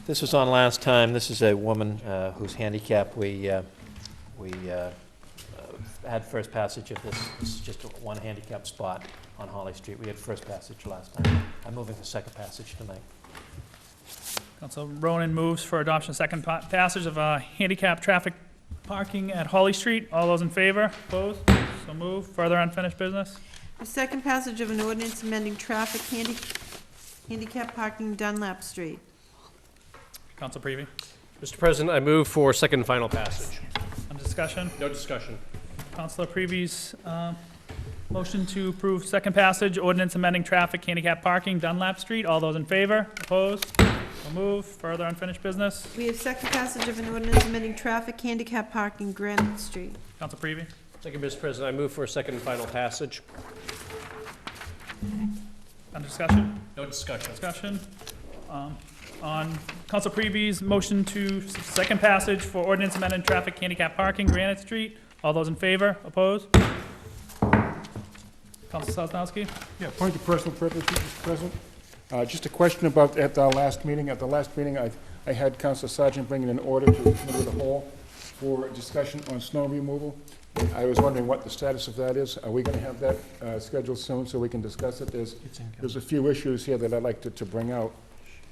This was on last time. This is a woman who's handicapped. We had first passage of this. This is just one handicap spot on Holly Street. We had first passage last time. I'm moving for second passage tonight. Council Ronan moves for adoption of second passage of handicap traffic parking at Holly Street. All those in favor? Opposed? So moved. Further unfinished business? The second passage of an ordinance amending traffic handicap parking Dunlap Street. Council Prevey? Mr. President, I move for second and final passage. On discussion? No discussion. Councilor Prevey's motion to approve second passage, ordinance amending traffic handicap parking Dunlap Street. All those in favor? Opposed? So moved. Further unfinished business? We have second passage of an ordinance amending traffic handicap parking Granite Street. Council Prevey? Thank you, Mr. President. I move for a second and final passage. On discussion? No discussion. Discussion. On Council Prevey's motion to second passage for ordinance amending traffic handicap parking Granite Street. All those in favor? Opposed? Council Sosnowski? Yeah, point of personal privilege, Mr. President. Just a question about at our last meeting. At the last meeting, I had Council Sargent bring in an order to the Committee of the Whole for discussion on snow removal. I was wondering what the status of that is. Are we going to have that scheduled soon so we can discuss it? There's a few issues here that I'd like to bring out.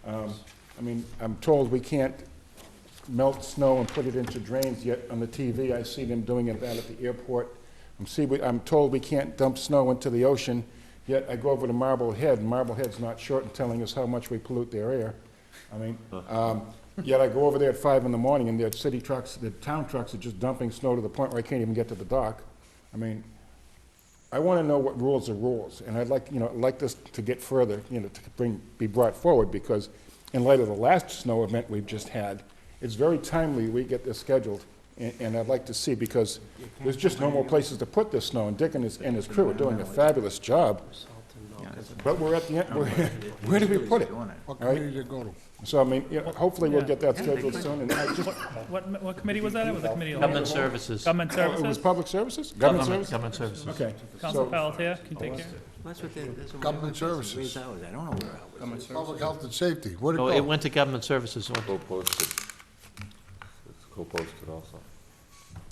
I mean, I'm told we can't melt snow and put it into drains, yet on the TV I see them doing that at the airport. I'm told we can't dump snow into the ocean, yet I go over to Marblehead, and Marblehead's not short in telling us how much we pollute their air. I mean, yet I go over there at 5 in the morning, and their city trucks, the town trucks are just dumping snow to the point where I can't even get to the dock. I mean, I want to know what rules are rules, and I'd like this to get further, to be brought forward, because in light of the last snow event we've just had, it's very timely we get this scheduled, and I'd like to see, because there's just no more places to put this snow, and Dick and his crew are doing a fabulous job. but we're at the end, where did we put it? What All right. committee did it go to? So, I mean, hopefully we'll get that scheduled soon, and I just, What committee was that? It was the committee. Government Services. Government it was Services? public services? Government services? Government Services. Okay. Council So, Pelletier, can you take care? That's what they, that's what Government we always services. raise hours. I don't know where I was. Public health and safety, where'd it Oh, it go? went to Government Services. It went to- Co-posted. It's co-posted also.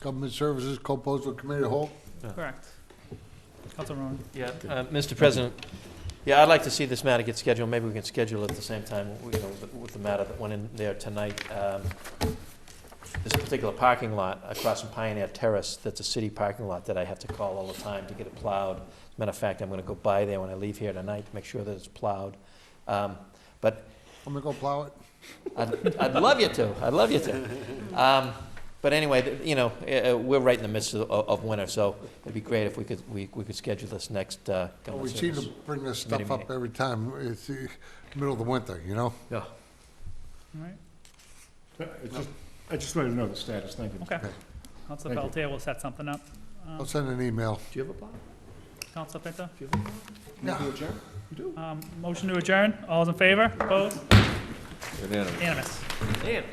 Government services, co-posed with committee of the whole? Correct. Council Rowan. Yeah, Mr. President, yeah, I'd like to see this matter get scheduled. Maybe we can schedule it at the same time, you know, with the matter that went in there tonight. This particular parking lot across from Pioneer Terrace, that's a city parking lot that I have to call all the time to get it plowed. As a matter of fact, I'm gonna go by there when I leave here tonight to make sure that it's plowed. But I'm gonna go plow it. I'd love you to, I'd love you to. But anyway, you know, we're right in the midst of winter, so it'd be great if we could schedule this next Well, government we seem service. to bring this committee stuff up meeting. every time. It's the middle of the winter, you know? Yeah. All right, I just wanted to know the status, thank you. okay. Okay. Council Thank you. Pelletier will set something up. I'll send an email. Do you have a plan? Council Pinto? Yeah. Motion to adjourn, all those in favor, opposed, Unanimous. unanimous. Damn.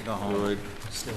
Go home. Good. Still.